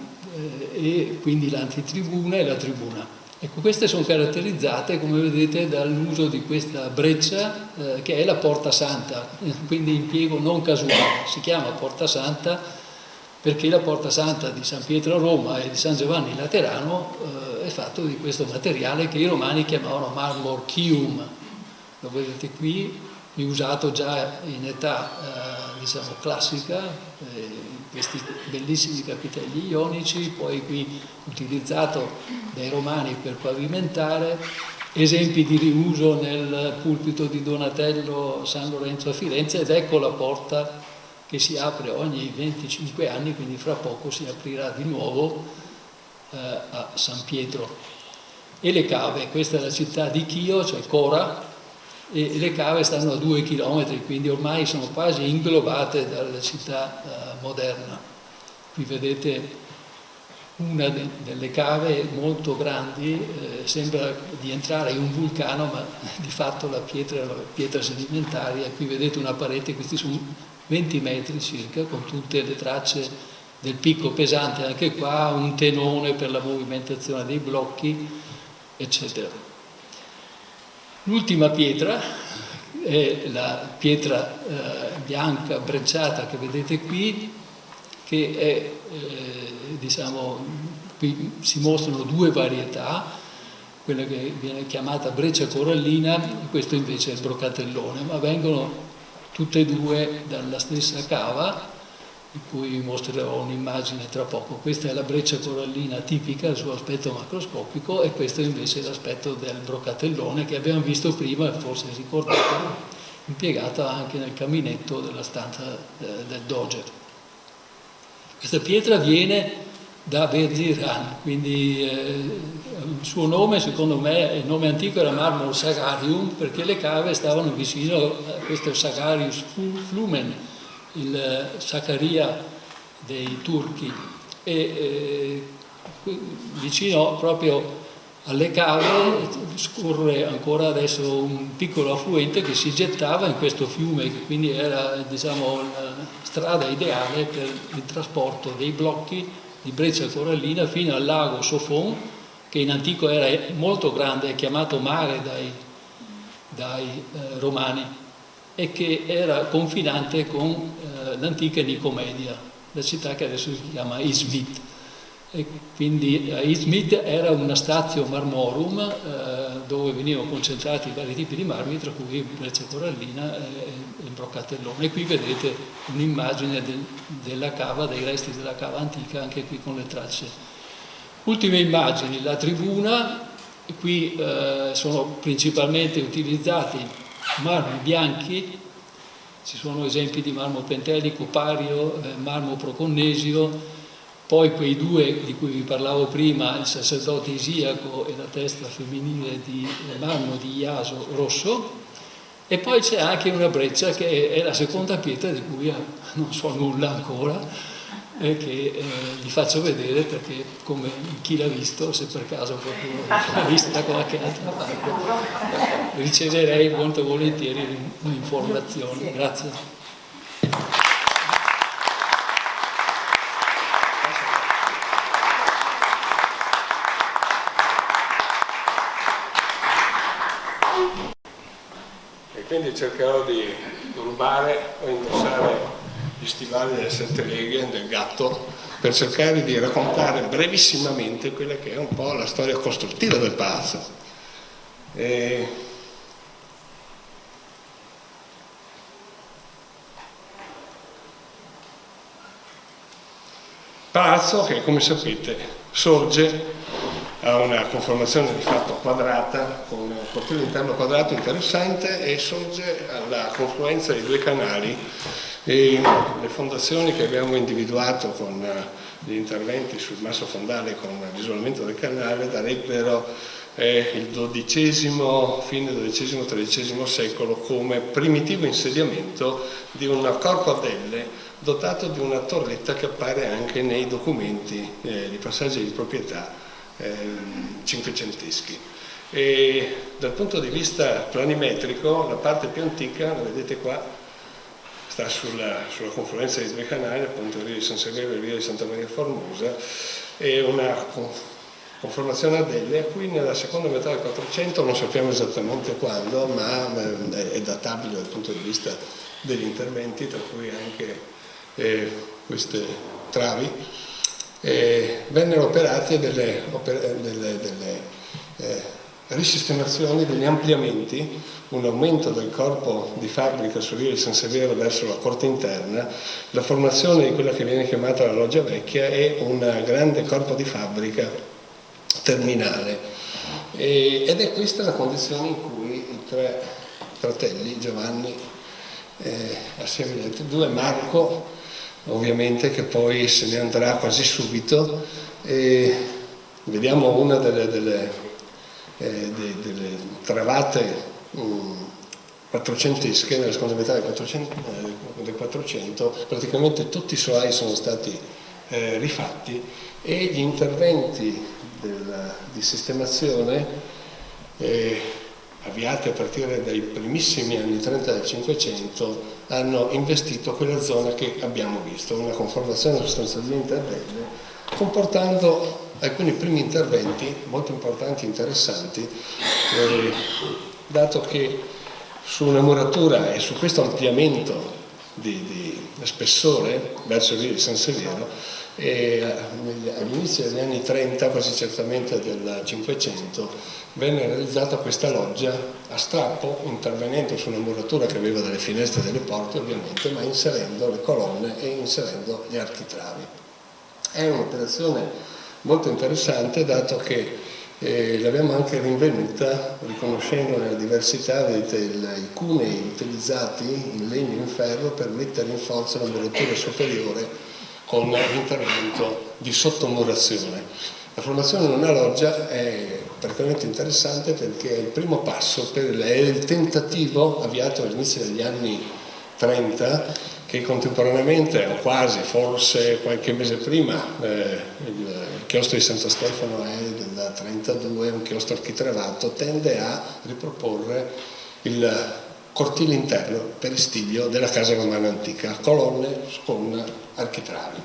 e quindi l'antitribuna e la tribuna. Ecco, queste sono caratterizzate, come vedete, dall'uso di questa breccia che è la Porta Santa, quindi impiego non casuale. Si chiama Porta Santa perché la Porta Santa di San Pietro a Roma e di San Giovanni Laterano è fatto di questo materiale che i romani chiamavano marmor chium. Lo vedete qui usato già in età diciamo classica, questi bellissimi capitelli ionici, poi qui utilizzato dai romani per pavimentare, esempi di riuso nel pulpito di Donatello San Lorenzo a Firenze, ed ecco la porta che si apre ogni 25 anni, quindi fra poco si aprirà di nuovo a San Pietro. E le cave, questa è la città di Chio, cioè Cora, e le cave stanno a 2 chilometri, quindi ormai sono quasi inglobate dalla città moderna. Qui vedete una delle cave molto grandi, sembra di entrare in un vulcano, ma di fatto la pietra è una pietra sedimentaria. Qui vedete una parete, questi sono 20 metri circa, con tutte le tracce del picco pesante, anche qua un tenone per la movimentazione dei blocchi, eccetera. L'ultima pietra è la pietra bianca brecciata che vedete qui, che è, diciamo, qui si mostrano 2 varietà, quella che viene chiamata breccia corallina e questo invece è il brocatellone, ma vengono tutte e 2 dalla stessa cava, di cui vi mostrerò un'immagine tra poco. Questa è la breccia corallina tipica, il suo aspetto macroscopico, e questo invece è l'aspetto del broccatellone che abbiamo visto prima, forse ricordate, impiegata anche nel caminetto della stanza del Doge. Questa pietra viene da Verziran, quindi il suo nome, secondo me, il nome antico era Marmor Sagarium, perché le cave stavano vicino a questo Sagarius Flumen, il Saccaria dei turchi, e vicino proprio alle cave scorre ancora adesso un piccolo affluente che si gettava in questo fiume, che quindi era, diciamo, la strada ideale per il trasporto dei blocchi di breccia corallina fino al lago Sofon, che in antico era molto grande, chiamato mare dai romani, e che era confinante con l'antica Nicomedia, la città che adesso si chiama Izmit. E quindi Izmit era una statio marmorum dove venivano concentrati i vari tipi di marmi, tra cui breccia corallina e il broccatellone. E qui vedete un'immagine della cava, dei resti della cava antica, anche qui con le tracce. Ultime immagini, la tribuna. Qui sono principalmente utilizzati marmi bianchi, ci sono esempi di marmo pentelico, pario, marmo proconnesio, poi quei due di cui vi parlavo prima, il sacerdote Isiaco e la testa femminile di marmo di Iaso rosso, e poi c'è anche una breccia che è la seconda pietra di cui non so nulla ancora, che vi faccio vedere perché, come chi l'ha visto, se per caso proprio l'ha visto da qualche altra parte, riceverei molto volentieri un'informazione. Grazie. E quindi cercherò di rubare o indossare gli stivali delle 7 leghe del gatto per cercare di raccontare brevissimamente quella che è un po' la storia costruttiva del palazzo. Palazzo che, come sapete, sorge a una conformazione di fatto quadrata, con un cortile interno quadrato interessante, e sorge alla confluenza di due canali. E le fondazioni che abbiamo individuato con gli interventi sul masso fondale con l'isolamento del canale darebbero il fine XII-XIII secolo come primitivo insediamento di un corpo a delle dotato di una torretta che appare anche nei documenti di passaggi di proprietà cinquecenteschi. E dal punto di vista planimetrico la parte più antica, la vedete qua, sta sulla confluenza di due canali, appunto il Rio di San Severo e il Rio di Santa Maria Formosa, e una conformazione a delle a cui nella seconda metà del 400, non sappiamo esattamente quando, ma è databile dal punto di vista degli interventi, tra cui anche queste travi, vennero operate delle risistemazioni, degli ampliamenti, un aumento del corpo di fabbrica sul Rio di San Severo verso la corte interna, la formazione di quella che viene chiamata la loggia vecchia e un grande corpo di fabbrica terminale. Ed è questa la condizione in cui i tre fratelli, Giovanni, assieme agli altri due, Marco, ovviamente, che poi se ne andrà quasi subito, vediamo una delle travate quattrocentesche nella seconda metà del 400, praticamente tutti i solai sono stati rifatti, e gli interventi di sistemazione avviati a partire dai primissimi anni 30 del 500 hanno investito quella zona che abbiamo visto, una conformazione sostanzialmente a delle, comportando alcuni primi interventi molto importanti e interessanti, dato che su una muratura e su questo ampliamento di spessore verso il Rio di San Severo e all'inizio degli anni 30, quasi certamente del 500, venne realizzata questa loggia a strappo, intervenendo su una muratura che aveva delle finestre e delle porte ovviamente, ma inserendo le colonne e inserendo gli architravi. È un'operazione molto interessante, dato che l'abbiamo anche rinvenuta riconoscendo la diversità, vedete i cunei utilizzati in legno e in ferro per mettere in forza la muratura superiore con l'intervento di sottomurazione. La formazione di una loggia è praticamente interessante perché è il primo passo, è il tentativo avviato all'inizio degli anni 30, che contemporaneamente, o quasi, forse qualche mese prima, il chiostro di Santo Stefano è del 32, un chiostro architravato, tende a riproporre il cortile interno peristiglio della casa romana antica, colonne con architravi.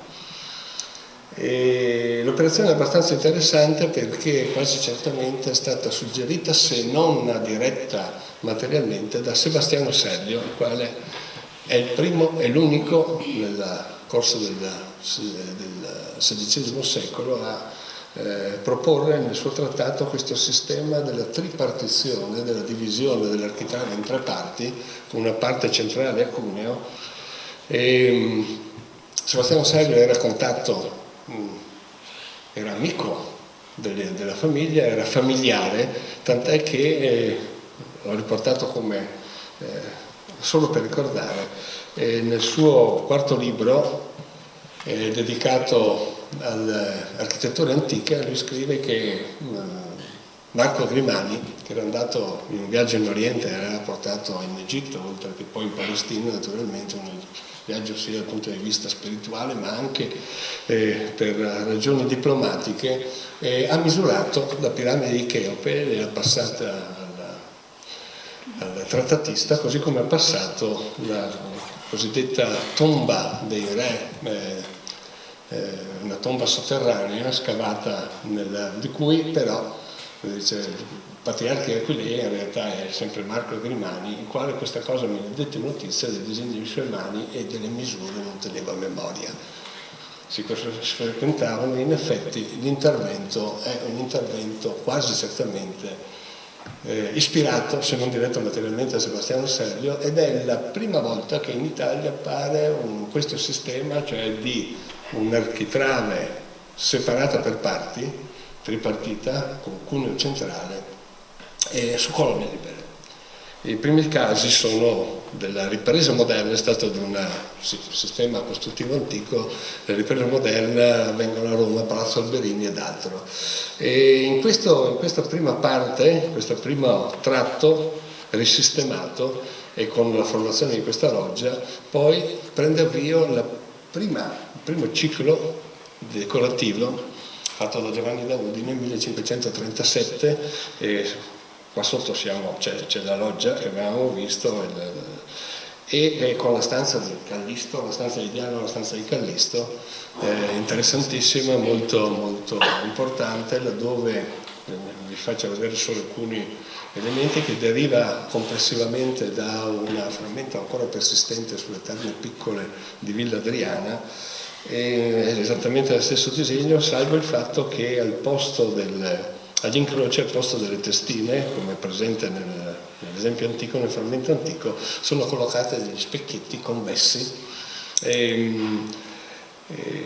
E l'operazione è abbastanza interessante perché quasi certamente è stata suggerita, se non diretta materialmente, da Sebastiano Serlio, il quale è il primo e l'unico nel corso del XVI secolo a proporre nel suo trattato questo sistema della tripartizione, della divisione dell'architrave in tre parti, con una parte centrale a Cuneo. Sebastiano Serlio era a contatto, era amico della famiglia, era familiare, tant'è che l'ho riportato come solo per ricordare, nel suo quarto libro dedicato all'architettura antica, lui scrive che Marco Grimani, che era andato in un viaggio in Oriente, era portato in Egitto, oltre che poi in Palestina, naturalmente un viaggio sia dal punto di vista spirituale ma anche per ragioni diplomatiche, ha misurato la piramide di Cheope, l'ha passata al trattatista, così come ha passato la cosiddetta tomba dei re, una tomba sotterranea scavata di cui però dice, il patriarca di Aquileia in realtà è sempre Marco Grimani, il quale questa cosa mi ha detto notizia del disegno delle sue mani e delle misure non teneva memoria. Si frequentavano, in effetti l'intervento è un intervento quasi certamente ispirato, se non diretto materialmente, a Sebastiano Serlio, ed è la prima volta che in Italia appare questo sistema, cioè di un'architrave separata per parti, tripartita, con cuneo centrale e su colonne libere. I primi casi sono della ripresa moderna, è stato di un sistema costruttivo antico, la ripresa moderna vengono a Roma, Palazzo Alberini ed altro. E in questa prima parte, questo primo tratto risistemato e con la formazione di questa loggia, poi prende avvio il primo ciclo decorativo fatto da Giovanni da Udine nel 1537, e qua sotto c'è la loggia che abbiamo visto, e con la stanza di Callisto, la stanza di Diano, la stanza di Callisto, interessantissima, molto, molto importante, laddove vi faccio vedere solo alcuni elementi, che deriva complessivamente da un frammento ancora persistente sulle terme piccole di Villa Adriana. È esattamente lo stesso disegno, salvo il fatto che agli incroci, al posto delle testine, come è presente nell'esempio antico, nel frammento antico, sono collocate degli specchietti convessi.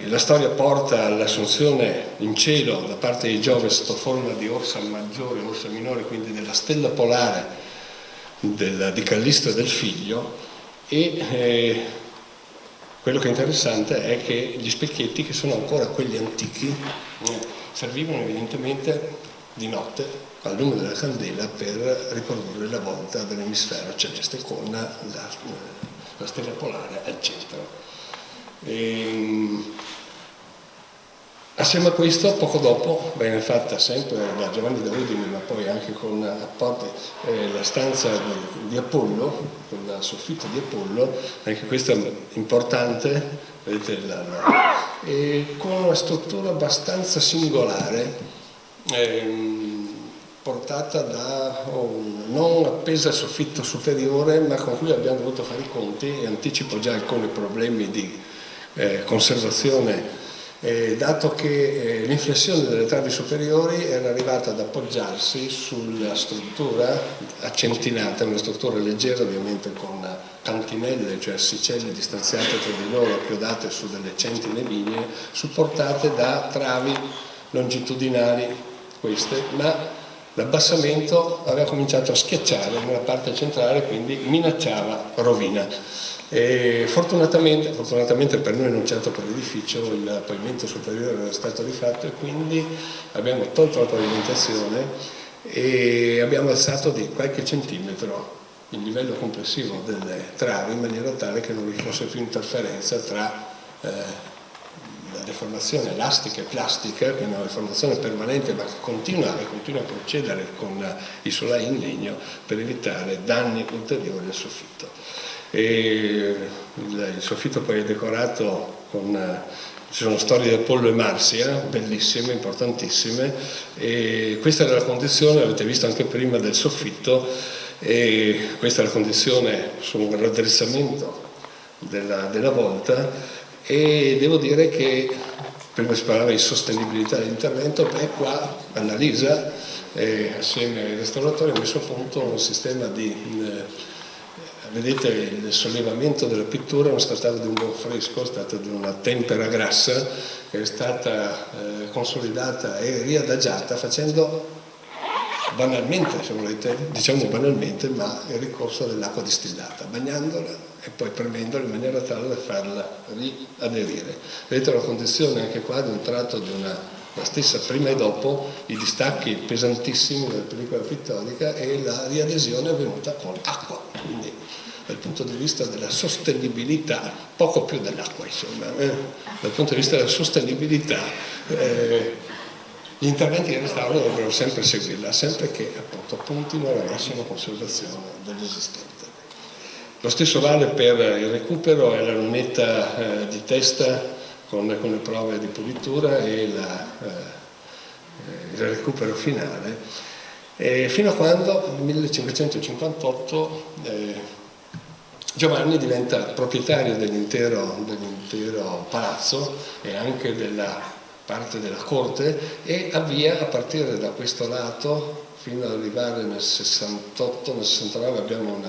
La storia porta all'assunzione in cielo da parte di Giove sotto forma di orsa maggiore, orsa minore, quindi della stella polare di Callisto e del figlio, e quello che è interessante è che gli specchietti, che sono ancora quelli antichi, servivano evidentemente di notte al lume della candela per riprodurre la volta dell'emisfero celeste con la stella polare al centro. Assieme a questo, poco dopo, venne fatta sempre da Giovanni da Udine, ma poi anche con apporti, la stanza di Apollo, con la soffitta di Apollo, anche questa importante, vedete, con una struttura abbastanza singolare, portata non appesa al soffitto superiore, ma con cui abbiamo dovuto fare i conti, e anticipo già alcuni problemi di conservazione dato che l'inflessione delle travi superiori era arrivata ad appoggiarsi sulla struttura accentinata, una struttura leggera ovviamente con cantinelle, cioè assicelle distanziate tra di loro, appiodate su delle centine lignee, supportate da travi longitudinali queste, ma l'abbassamento aveva cominciato a schiacciare nella parte centrale, quindi minacciava rovina. E fortunatamente per noi, non certo per l'edificio, il pavimento superiore era stato rifatto e quindi abbiamo tolto la pavimentazione e abbiamo alzato di qualche centimetro il livello complessivo delle travi in maniera tale che non vi fosse più interferenza tra la deformazione elastica e plastica, che è una deformazione permanente ma che continua a procedere con i solai in legno per evitare danni ulteriori al soffitto. E il soffitto poi è decorato con ci sono storie di Apollo e Marsia bellissime, importantissime, e questa era la condizione, l'avete visto anche prima, del soffitto, e questa è la condizione sul raddrizzamento della volta. E devo dire che prima si parlava di sostenibilità dell'intervento, qua Annalisa assieme ai restauratori ha messo a punto un sistema di vedete il sollevamento della pittura non è stato di un buon fresco, è stato di una tempera grassa che è stata consolidata e riadagiata facendo banalmente, se volete, diciamo banalmente, ma il ricorso dell'acqua distillata, bagnandola e poi premendola in maniera tale da farla riaderire. Vedete la condizione anche qua di un tratto di la stessa prima e dopo, i distacchi pesantissimi della pellicola pittorica e la riadesione è avvenuta con acqua, quindi dal punto di vista della sostenibilità, poco più dell'acqua insomma, dal punto di vista della sostenibilità gli interventi di restauro dovrebbero sempre seguirla, sempre che appunto puntino alla massima conservazione dell'esistente. Lo stesso vale per il recupero e la lunetta di testa con le prove di pulitura e il recupero finale, fino a quando nel 1558 Giovanni diventa proprietario dell'intero palazzo e anche della parte della corte e avvia a partire da questo lato fino ad arrivare nel 68, nel 69 abbiamo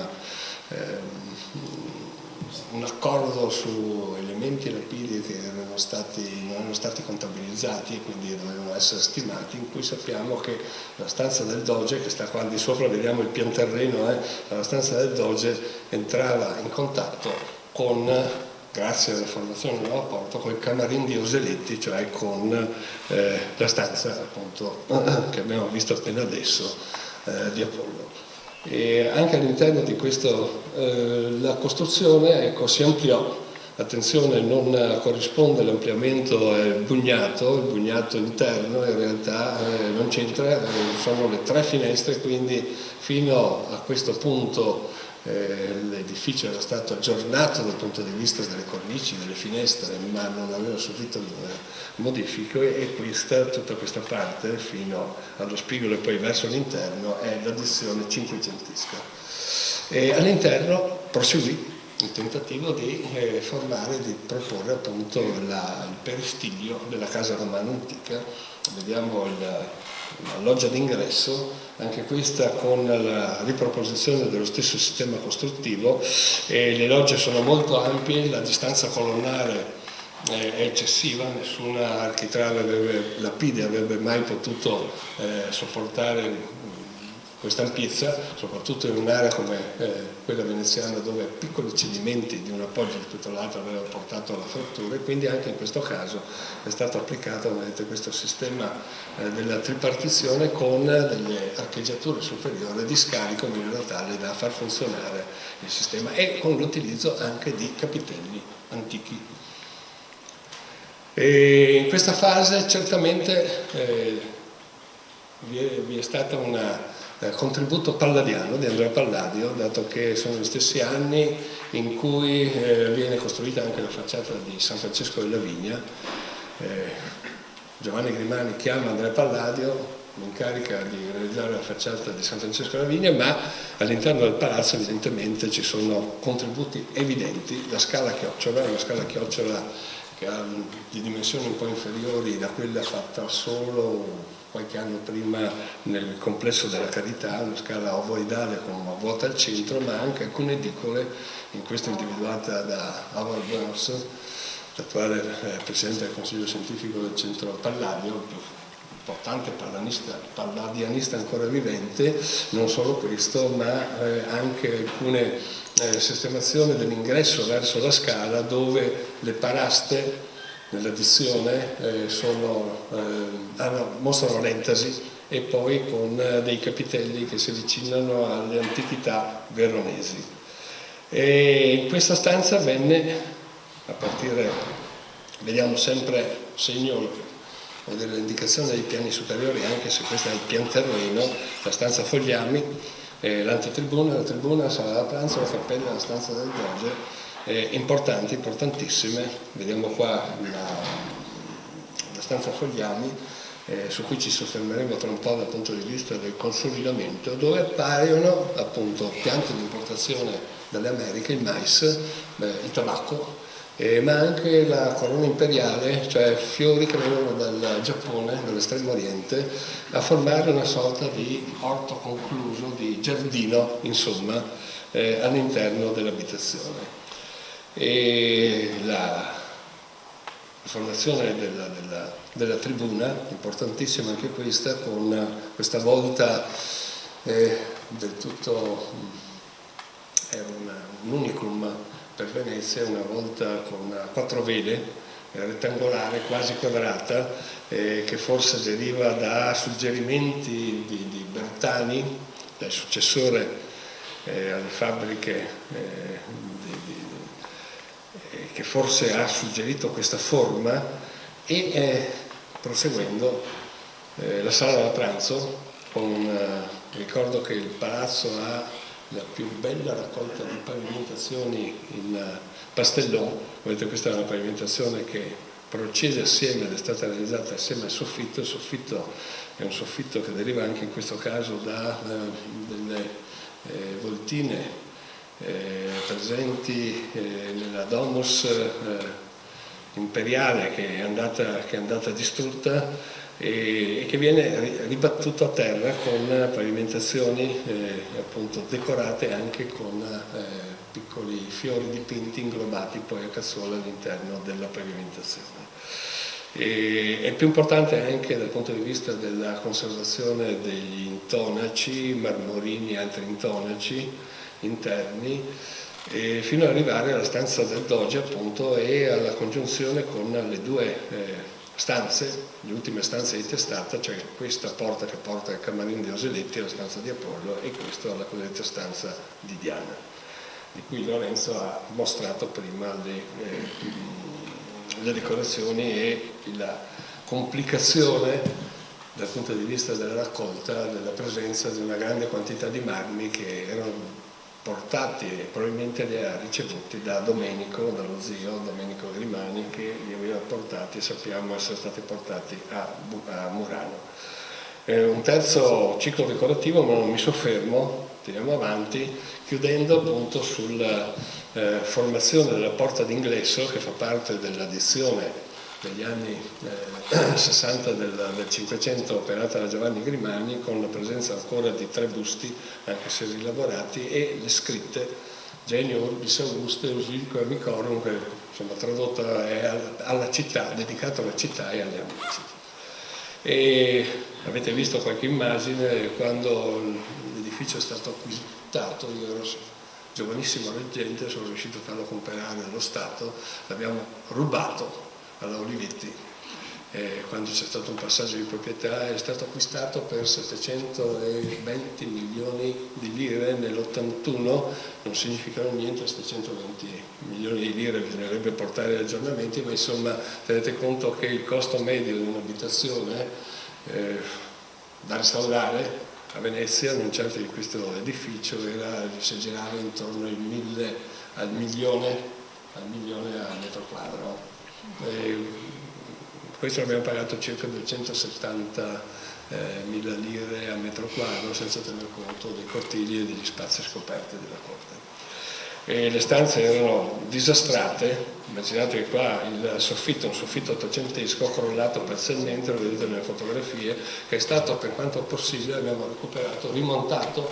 un accordo su elementi lapidi che non erano stati contabilizzati e quindi dovevano essere stimati, in cui sappiamo che la stanza del Doge, che sta qua di sopra, vediamo il pian terreno, la stanza del Doge entrava in contatto con, grazie alla formazione del nuovo porto, con il Camarin di Oseletti, cioè con la stanza appunto che abbiamo visto appena adesso di Apollo. E anche all'interno di questo la costruzione si ampliò, attenzione, non corrisponde l'ampliamento al bugnato, il bugnato interno in realtà non c'entra, sono le 3 finestre, quindi fino a questo punto l'edificio era stato aggiornato dal punto di vista delle cornici, delle finestre, ma non aveva subito modifiche e tutta questa parte fino allo spigolo e poi verso l'interno è l'addizione cinquecentesca. E all'interno proseguì il tentativo di proporre appunto il peristiglio della casa romana antica. Vediamo la loggia d'ingresso, anche questa con la riproposizione dello stesso sistema costruttivo, e le logge sono molto ampie, la distanza colonnare è eccessiva, nessuna architrave lapide avrebbe mai potuto sopportare questa ampiezza, soprattutto in un'area come quella veneziana dove piccoli cedimenti di un appoggio rispetto all'altro avevano portato alla frattura, e quindi anche in questo caso è stato applicato, vedete, questo sistema della tripartizione con delle archeggiature superiori di scarico in maniera tale da far funzionare il sistema e con l'utilizzo anche di capitelli antichi. E in questa fase certamente vi è stata un contributo palladiano di Andrea Palladio, dato che sono gli stessi anni in cui viene costruita anche la facciata di San Francesco della Vigna. Giovanni Grimani chiama Andrea Palladio, lo incarica di realizzare la facciata di San Francesco della Vigna, ma all'interno del palazzo evidentemente ci sono contributi evidenti, la scala chiocciola, una scala chiocciola che ha di dimensioni un po' inferiori da quella fatta solo qualche anno prima nel complesso della Carità, una scala ovoidale con una vuota al centro, ma anche alcune edicole, in questo individuata da Howard Burns, l'attuale presidente del Consiglio Scientifico del Centro Palladio, il più importante palladianista ancora vivente. Non solo questo, ma anche alcune sistemazioni dell'ingresso verso la scala, dove le paraste nell'addizione mostrano l'entasi, e poi con dei capitelli che si avvicinano alle antichità veronesi. E in questa stanza venne, a partire, vediamo sempre segno dell'indicazione dei piani superiori, anche se questo è il pian terreno, la stanza Fogliami, l'antetribuna, la tribuna, la sala da pranzo, la cappella, la stanza del doge, importanti, importantissime. Vediamo qua la stanza Fogliami, su cui ci soffermeremo tra un po' dal punto di vista del consolidamento, dove appaiono appunto piante di importazione dalle Americhe, il mais, il tabacco, ma anche la corona imperiale, cioè fiori che vengono dal Giappone, dall'estremo oriente, a formare una sorta di orto concluso, di giardino, insomma, all'interno dell'abitazione. E la formazione della tribuna, importantissima anche questa, con questa volta del tutto, è un unicum per Venezia, una volta con 4 vele, rettangolare, quasi quadrata, che forse deriva da suggerimenti di Bertani, del successore alle fabbriche, che forse ha suggerito questa forma. E proseguendo, la sala da pranzo, ricordo che il palazzo ha la più bella raccolta di pavimentazioni in Pastellon. Vedete, questa è una pavimentazione che procede assieme, ed è stata realizzata assieme al soffitto. Il soffitto è un soffitto che deriva anche in questo caso da delle voltine presenti nella domus imperiale, che è andata distrutta, e che viene ribattuto a terra con pavimentazioni appunto decorate anche con piccoli fiori dipinti inglobati poi a cassola all'interno della pavimentazione. E è più importante anche dal punto di vista della conservazione degli intonaci, marmorini e altri intonaci interni, fino ad arrivare alla stanza del doge, appunto, e alla congiunzione con le due stanze, le ultime stanze di testata, cioè questa porta che porta al camarino di Oseletti, alla stanza di Apollo, e questa alla cosiddetta stanza di Diana, di cui Lorenzo ha mostrato prima le decorazioni e la complicazione dal punto di vista della raccolta, della presenza di una grande quantità di marmi che erano portati e probabilmente li ha ricevuti da Domenico, dallo zio Domenico Grimani, che li aveva portati, sappiamo essere stati portati a Murano. Un terzo ciclo decorativo, ma non mi soffermo, tiriamo avanti, chiudendo appunto sulla formazione della porta d'ingresso, che fa parte dell'addizione degli anni 60 del Cinquecento, operata da Giovanni Grimani, con la presenza ancora di 3 busti, anche se rilavorati, e le scritte Genio Urbis Auguste Usilque Amicorum, che insomma tradotta è alla città, dedicato alla città e agli amici. E avete visto qualche immagine quando l'edificio è stato acquistato. Io ero giovanissimo reggente, sono riuscito a farlo comprare dallo Stato, l'abbiamo rubato alla Olivetti, quando c'è stato un passaggio di proprietà. È stato acquistato per 720 milioni di lire nell'81, non significano niente, 720 milioni di lire bisognerebbe portare agli aggiornamenti, ma insomma tenete conto che il costo medio di un'abitazione da restaurare a Venezia, non certo di questo edificio, si girava intorno al milione al metro quadro. Questo l'abbiamo pagato circa 270 mila lire a metro quadro, senza tener conto dei cortili e degli spazi scoperti della corte. e le stanze erano disastrate. Immaginate che qua il soffitto, un soffitto ottocentesco crollato parzialmente, lo vedete nelle fotografie, che è stato, per quanto possibile, abbiamo recuperato, rimontato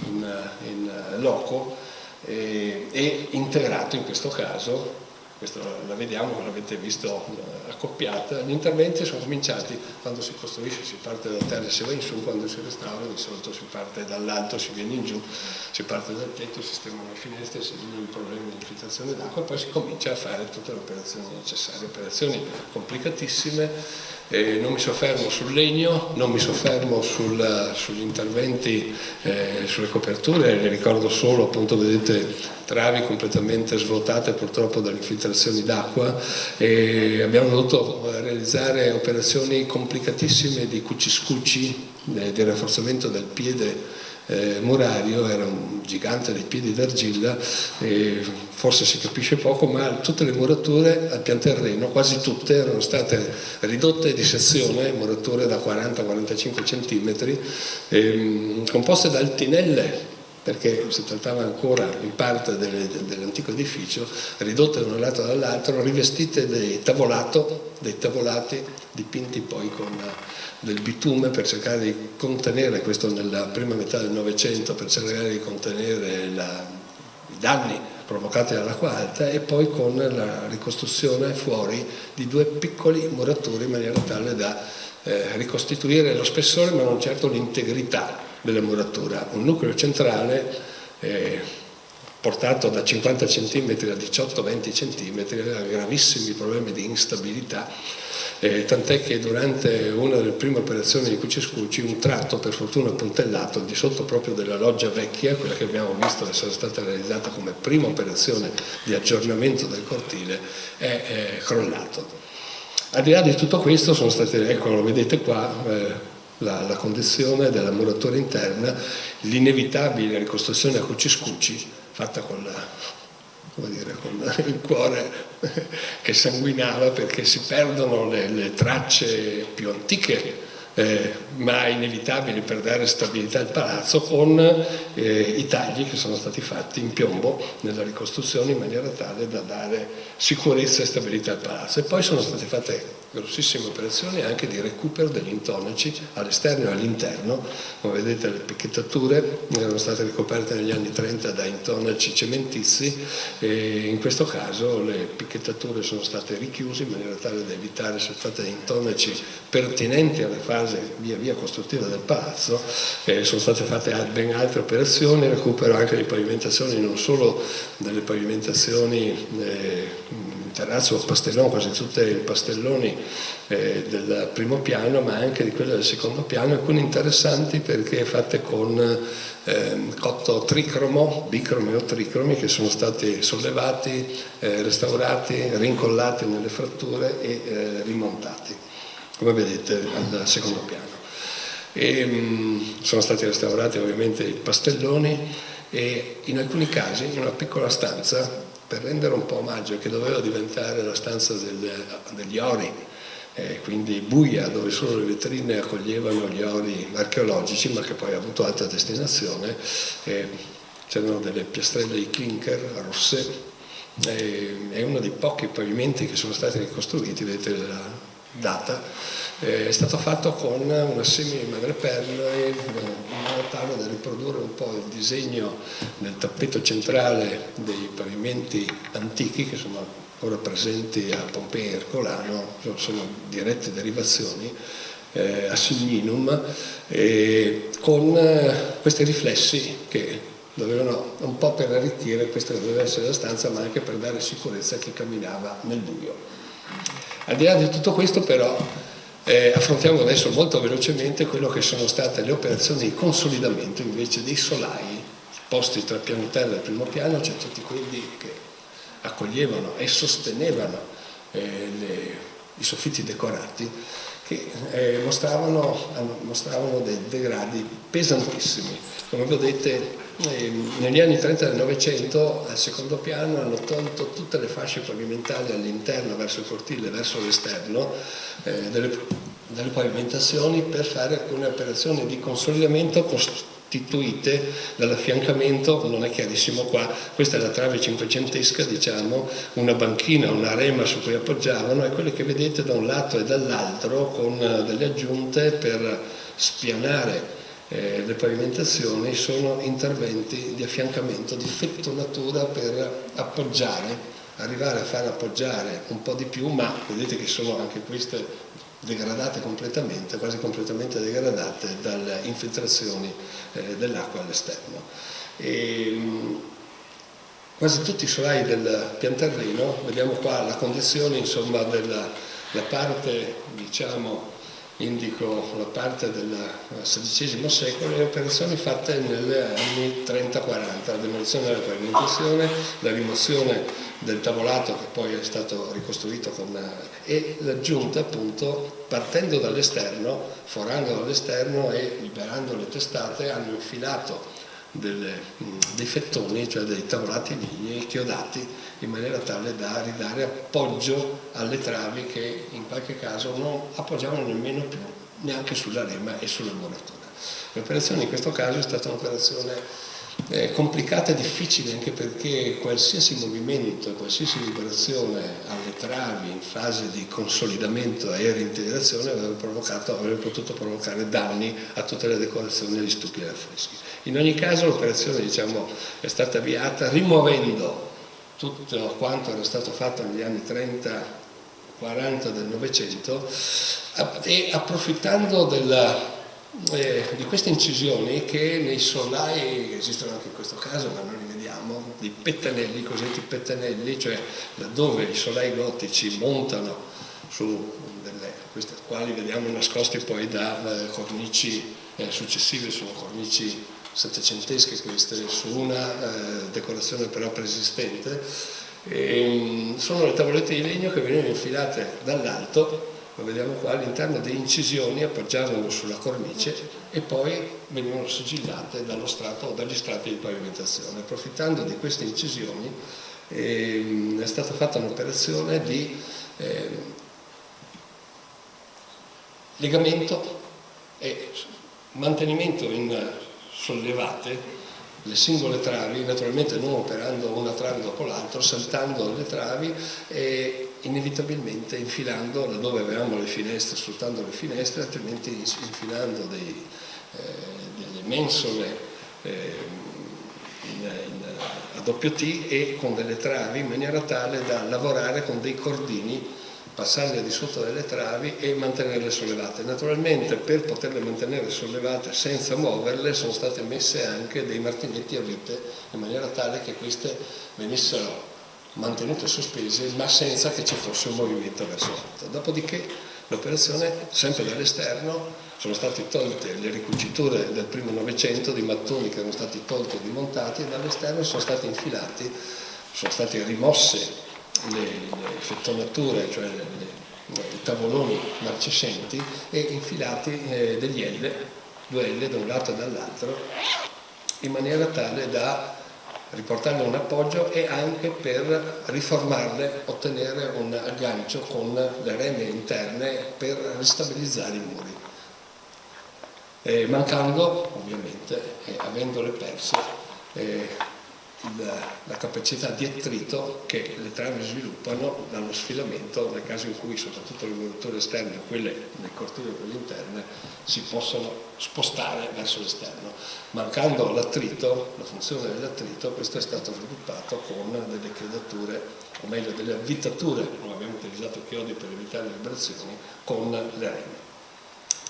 in loco e integrato in questo caso. Questo la vediamo, l'avete visto accoppiata. Gli interventi sono cominciati quando si costruisce, si parte dal terra e si va in su, quando si restaura di solito si parte dall'alto, si viene in giù, si parte dal tetto, si sistemano le finestre, si eliminano i problemi di infiltrazione d'acqua e poi si comincia a fare tutte le operazioni necessarie, operazioni complicatissime. Non mi soffermo sul legno, non mi soffermo sugli interventi, sulle coperture, ne ricordo solo, appunto, vedete travi completamente svuotate purtroppo dalle infiltrazioni d'acqua, e abbiamo dovuto realizzare operazioni complicatissime di cuciscucci, di rafforzamento del piede murario. Era un gigante dei piedi d'argilla, forse si capisce poco, ma tutte le murature al pian terreno, quasi tutte, erano state ridotte di sezione, murature da 40-45 cm, composte da altinelle, perché si trattava ancora in parte dell'antico edificio, ridotte da un lato e dall'altro, rivestite dei tavolati dipinti poi con del bitume per cercare di contenere, questo nella prima metà del Novecento, per cercare di contenere i danni provocati dall'acqua alta, e poi con la ricostruzione fuori di 2 piccoli muratori in maniera tale da ricostituire lo spessore ma non certo l'integrità della muratura. Un nucleo centrale portato da 50 cm a 18-20 cm aveva gravissimi problemi di instabilità, tant'è che durante una delle prime operazioni di cuciscucci un tratto, per fortuna puntellato, al di sotto proprio della loggia vecchia, quella che abbiamo visto essere stata realizzata come prima operazione di aggiornamento del cortile, è crollato. Al di là di tutto questo sono state, ecco, lo vedete qua, la condizione della muratura interna, l'inevitabile ricostruzione a cuciscucci fatta con il cuore che sanguinava, perché si perdono le tracce più antiche ma inevitabili per dare stabilità al palazzo, con i tagli che sono stati fatti in piombo nella ricostruzione in maniera tale da dare sicurezza e stabilità al palazzo. E poi sono state fatte grossissime operazioni anche di recupero degli intonaci all'esterno e all'interno. Come vedete, le picchettature erano state ricoperte negli anni 30 da intonaci cementizi, e in questo caso le picchettature sono state richiuse in maniera tale da evitare se fatte intonaci pertinenti alla fase via via costruttiva del palazzo. Sono state fatte ben altre operazioni, recupero anche di pavimentazioni, non solo delle pavimentazioni terrazzo o pastellone, quasi tutte i pastelloni del primo piano, ma anche di quelle del secondo piano, alcune interessanti perché fatte con cotto tricromo, bicromi o tricromi, che sono stati sollevati, restaurati, rincollati nelle fratture e rimontati, come vedete al secondo piano. Sono stati restaurati ovviamente i pastelloni, e in alcuni casi, in una piccola stanza, per rendere un po' omaggio, che doveva diventare la stanza degli ori, quindi buia, dove solo le vetrine accoglievano gli ori archeologici, ma che poi ha avuto altra destinazione. C'erano delle piastrelle di clinker rosse, è uno dei pochi pavimenti che sono stati ricostruiti, vedete la data. È stato fatto con una semi madreperla, in modo tale da riprodurre un po' il disegno del tappeto centrale dei pavimenti antichi che sono ora presenti a Pompei e Ercolano, sono dirette derivazioni a Signinum, con questi riflessi che dovevano un po' per arricchire questa che doveva essere la stanza, ma anche per dare sicurezza a chi camminava nel buio. Al di là di tutto questo, però, affrontiamo adesso molto velocemente quello che sono state le operazioni di consolidamento invece dei solai posti tra piano terra e primo piano, cioè tutti quelli che accoglievano e sostenevano i soffitti decorati, che mostravano dei degradi pesantissimi. Come vedete, negli anni 30 del Novecento al secondo piano hanno tolto tutte le fasce pavimentali all'interno, verso il cortile, verso l'esterno delle pavimentazioni, per fare alcune operazioni di consolidamento costituite dall'affiancamento, non è chiarissimo qua, questa è la trave cinquecentesca, diciamo, una banchina, una rema su cui appoggiavano, e quelle che vedete da un lato e dall'altro con delle aggiunte per spianare le pavimentazioni sono interventi di affiancamento, di fettonatura per appoggiare, arrivare a far appoggiare un po' di più, ma vedete che sono anche queste degradate completamente, quasi completamente degradate dalle infiltrazioni dell'acqua all'esterno. Quasi tutti i solai del pianterreno, vediamo qua la condizione insomma della parte, diciamo, indico la parte del XVI secolo, le operazioni fatte negli anni 30-40, la demolizione della pavimentazione, la rimozione del tavolato che poi è stato ricostruito e l'aggiunta appunto partendo dall'esterno, forando dall'esterno e liberando le testate, hanno infilato dei fettoni, cioè dei tavolati lignei chiodati in maniera tale da ridare appoggio alle travi che in qualche caso non appoggiavano nemmeno più neanche sulla rema e sulla muratura. L'operazione in questo caso è stata un'operazione complicata e difficile, anche perché qualsiasi movimento, qualsiasi liberazione alle travi in fase di consolidamento e reintegrazione avrebbe potuto provocare danni a tutte le decorazioni e agli stucchi e agli affreschi. In ogni caso l'operazione, diciamo, è stata avviata rimuovendo tutto quanto era stato fatto negli anni 30-40 del Novecento e approfittando di queste incisioni che nei solai esistono anche in questo caso, ma non li vediamo, dei pettanelli, i cosiddetti pettanelli, cioè laddove i solai gotici montano su queste quali vediamo nascosti poi da cornici successive, sono cornici settecentesche queste, su una decorazione però preesistente, sono le tavolette di legno che venivano infilate dall'alto, lo vediamo qua, all'interno di incisioni appoggiavano sulla cornice e poi venivano sigillate dallo strato o dagli strati di pavimentazione. Approfittando di queste incisioni è stata fatta un'operazione di legamento e mantenimento in sollevate le singole travi, naturalmente non operando una trave dopo l'altra, saltando le travi e inevitabilmente infilando laddove avevamo le finestre, sfruttando le finestre, altrimenti infilando delle mensole a doppio T e con delle travi in maniera tale da lavorare con dei cordini, passarli al di sotto delle travi e mantenerle sollevate. Naturalmente per poterle mantenere sollevate senza muoverle sono state messe anche dei martinetti a vite in maniera tale che queste venissero mantenute sospese ma senza che ci fosse un movimento verso l'alto. Dopodiché l'operazione, sempre dall'esterno, sono state tolte le ricuciture del primo Novecento di mattoni che erano stati tolti e rimontati e dall'esterno sono stati infilati, sono state rimosse le fettonature, cioè i tavoloni marcescenti e infilati degli L, due L da un lato e dall'altro, in maniera tale da riportarle un appoggio e anche per riformarle, ottenere un aggancio con le reme interne per ristabilizzare i muri. Mancando, ovviamente, avendole perse, la capacità di attrito che le travi sviluppano dallo sfilamento nel caso in cui soprattutto le murature esterne, quelle nel cortile e quelle interne, si possono spostare verso l'esterno. Mancando l'attrito, la funzione dell'attrito, questo è stato sviluppato con delle chiodature, o meglio delle avvitature, non abbiamo utilizzato chiodi per evitare le vibrazioni, con le reme.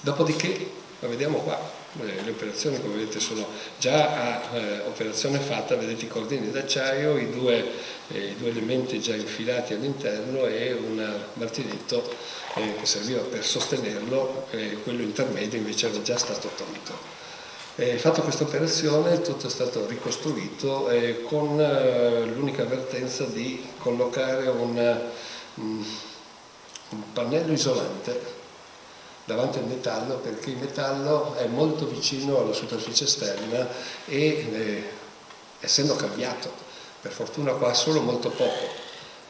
Dopodiché, lo vediamo qua, le operazioni come vedete sono già a operazione fatta, vedete i cordini d'acciaio, i due elementi già infilati all'interno e un martinetto che serviva per sostenerlo, quello intermedio invece era già stato tolto. Fatta questa operazione tutto è stato ricostruito con l'unica avvertenza di collocare un pannello isolante davanti al metallo, perché il metallo è molto vicino alla superficie esterna e essendo cambiato, per fortuna qua solo molto poco,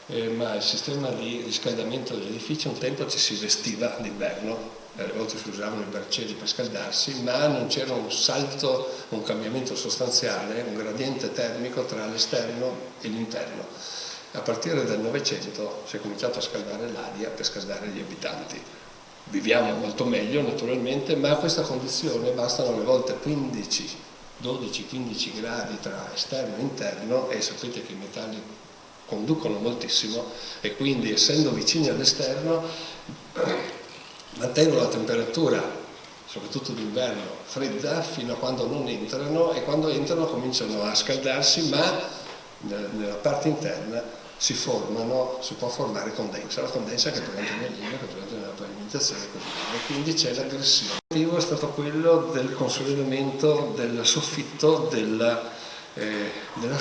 ma il sistema di riscaldamento dell'edificio un tempo ci si vestiva d'inverno, alle volte si usavano i bracieri per scaldarsi, ma non c'era un salto, un cambiamento sostanziale, un gradiente termico tra l'esterno e l'interno. A partire dal Novecento si è cominciato a scaldare l'aria per scaldare gli abitanti. Viviamo molto meglio naturalmente, ma a questa condizione bastano alle volte 12-15 gradi tra esterno e interno, e sapete che i metalli conducono moltissimo e quindi, essendo vicini all'esterno, mantengono la temperatura, soprattutto d'inverno, fredda fino a quando non entrano, e quando entrano cominciano a scaldarsi, ma nella parte interna si può formare condensa, la condensa che è presente nel legno, che è presente nella pavimentazione, e quindi c'è l'aggressione. Il motivo è stato quello del consolidamento del soffitto della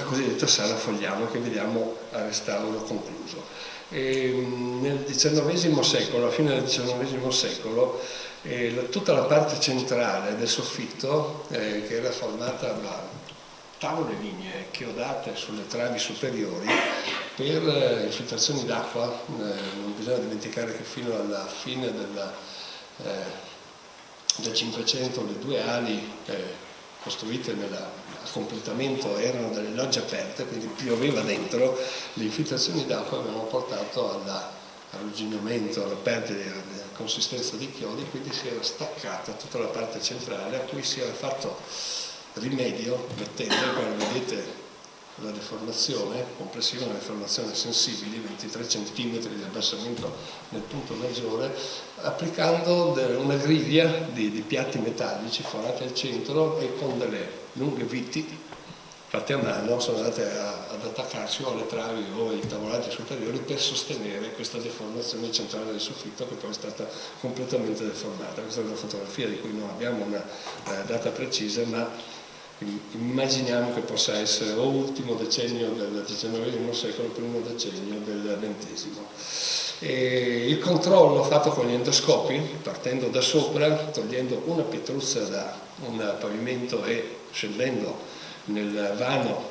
cosiddetta sala Fogliano, che vediamo a restauro concluso. Nel XIX secolo, alla fine del XIX secolo, tutta la parte centrale del soffitto, che era formata da tavole lignee chiodate sulle travi superiori per infiltrazioni d'acqua, non bisogna dimenticare che fino alla fine del Cinquecento le due ali costruite al completamento erano delle logge aperte, quindi pioveva dentro. Le infiltrazioni d'acqua avevano portato all'arrugginimento, alla perdita della consistenza dei chiodi, quindi si era staccata tutta la parte centrale, a cui si era fatto rimedio mettendo, come vedete, la deformazione complessiva, una deformazione sensibile, 23 cm di abbassamento nel punto maggiore, applicando una griglia di piatti metallici forati al centro e con delle lunghe viti fatte a mano sono andate ad attaccarsi o alle travi o ai tavolati superiori per sostenere questa deformazione centrale del soffitto, che poi è stata completamente deformata. Questa è una fotografia di cui non abbiamo una data precisa, ma immaginiamo che possa essere o ultimo decennio del XIX secolo, primo decennio del XX. Il controllo fatto con gli endoscopi, partendo da sopra, togliendo una pietruzza da un pavimento e scendendo nel vano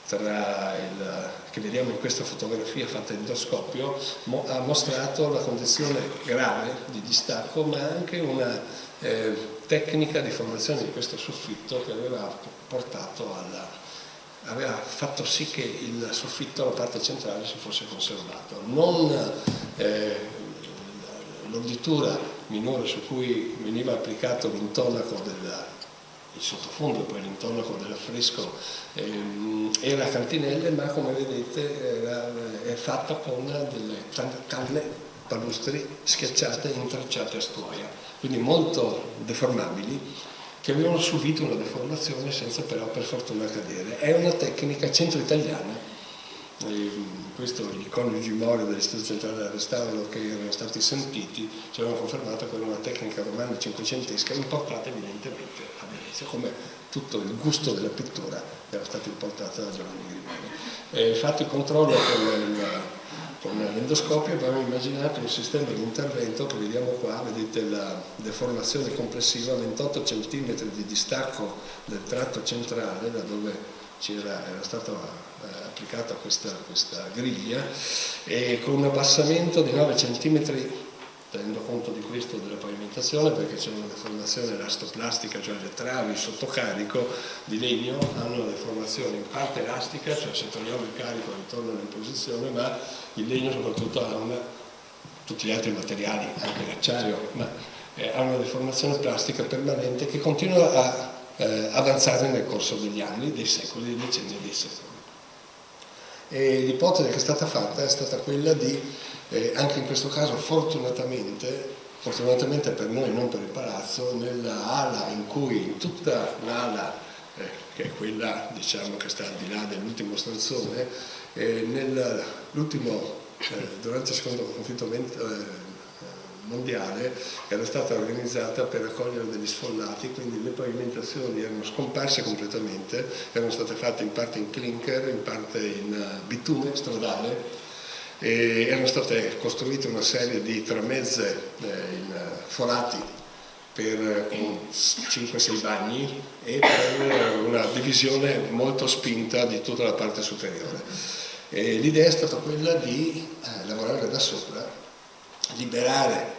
che vediamo in questa fotografia fatta in endoscopio, ha mostrato la condizione grave di distacco, ma anche una tecnica di formazione di questo soffitto che aveva fatto sì che il soffitto, la parte centrale, si fosse conservato. Non l'onditura minore su cui veniva applicato l'intonaco il sottofondo e poi l'intonaco dell'affresco era a cantinelle, ma come vedete è fatta con delle canne palustri schiacciate e intrecciate a stuoia, quindi molto deformabili, che avevano subito una deformazione senza però per fortuna cadere. È una tecnica centro-italiana. Questo i coniugi Mori dell'Istituto Centrale del Restauro, che erano stati sentiti, ci avevano confermato che era una tecnica romana cinquecentesca importata evidentemente a Venezia, come tutto il gusto della pittura era stato importato da Giovanni Grimani. Fatto il controllo con l'endoscopio abbiamo immaginato un sistema di intervento che vediamo qua, vedete la deformazione complessiva, 28 cm di distacco del tratto centrale, da dove era stata applicata questa griglia, e con un abbassamento di 9 cm, tenendo conto di questo della pavimentazione, perché c'è una deformazione elastoplastica, cioè le travi sotto carico di legno hanno una deformazione in parte elastica, cioè se togliamo il carico ritornano in posizione, ma il legno soprattutto tutti gli altri materiali, anche l'acciaio, ma ha una deformazione plastica permanente che continua a avanzare nel corso degli anni, dei secoli, dei decenni e dei secoli. E l'ipotesi che è stata fatta è stata quella di, anche in questo caso fortunatamente per noi, non per il palazzo, nella ala in cui, in tutta l'ala, che è quella diciamo che sta al di là dell'ultimo stanzone, durante il secondo conflitto mondiale era stata organizzata per accogliere degli sfollati, quindi le pavimentazioni erano scomparse completamente, erano state fatte in parte in clinker, in parte in bitume stradale, e erano state costruite una serie di tramezze in forati per 5-6 bagni e per una divisione molto spinta di tutta la parte superiore. L'idea è stata quella di lavorare da sopra, liberare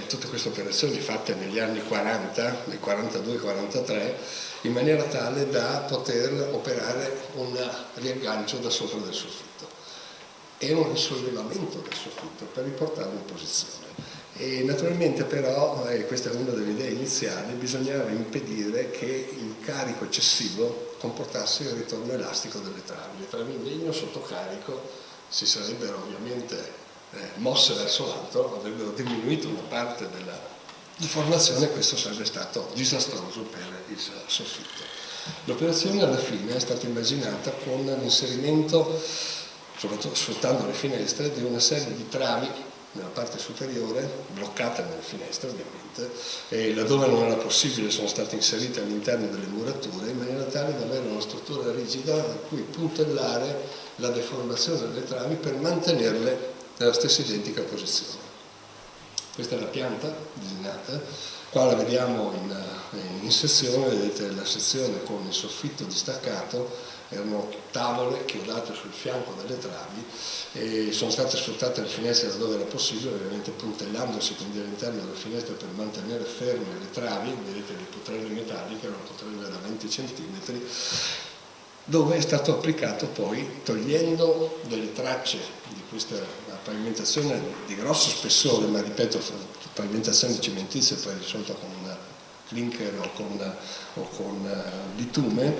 tutte queste operazioni fatte negli anni 40, nel 42-43, in maniera tale da poter operare un riaggancio da sopra del soffitto e un risollevamento del soffitto per riportarlo in posizione. E naturalmente però, questa è una delle idee iniziali, bisognava impedire che il carico eccessivo comportasse il ritorno elastico delle travi. Le travi in legno sotto carico si sarebbero ovviamente mosse verso l'alto, avrebbero diminuito una parte della deformazione e questo sarebbe stato disastroso per il soffitto. L'operazione alla fine è stata immaginata con l'inserimento, soprattutto sfruttando le finestre, di una serie di travi nella parte superiore, bloccate nelle finestre ovviamente, e laddove non era possibile sono state inserite all'interno delle murature in maniera tale da avere una struttura rigida a cui puntellare la deformazione delle travi per mantenerle nella stessa identica posizione. Questa è la pianta disegnata, qua la vediamo in sezione, vedete la sezione con il soffitto distaccato, erano tavole chiodate sul fianco delle travi e sono state sfruttate le finestre dove era possibile, ovviamente puntellandosi quindi all'interno delle finestre per mantenere ferme le travi, vedete le potrelle metalliche, erano potrelle da 20 cm, dove è stato applicato poi, togliendo delle tracce di questa pavimentazione di grosso spessore, ma ripeto, pavimentazione cementizia poi risolta con una clinker o con bitume,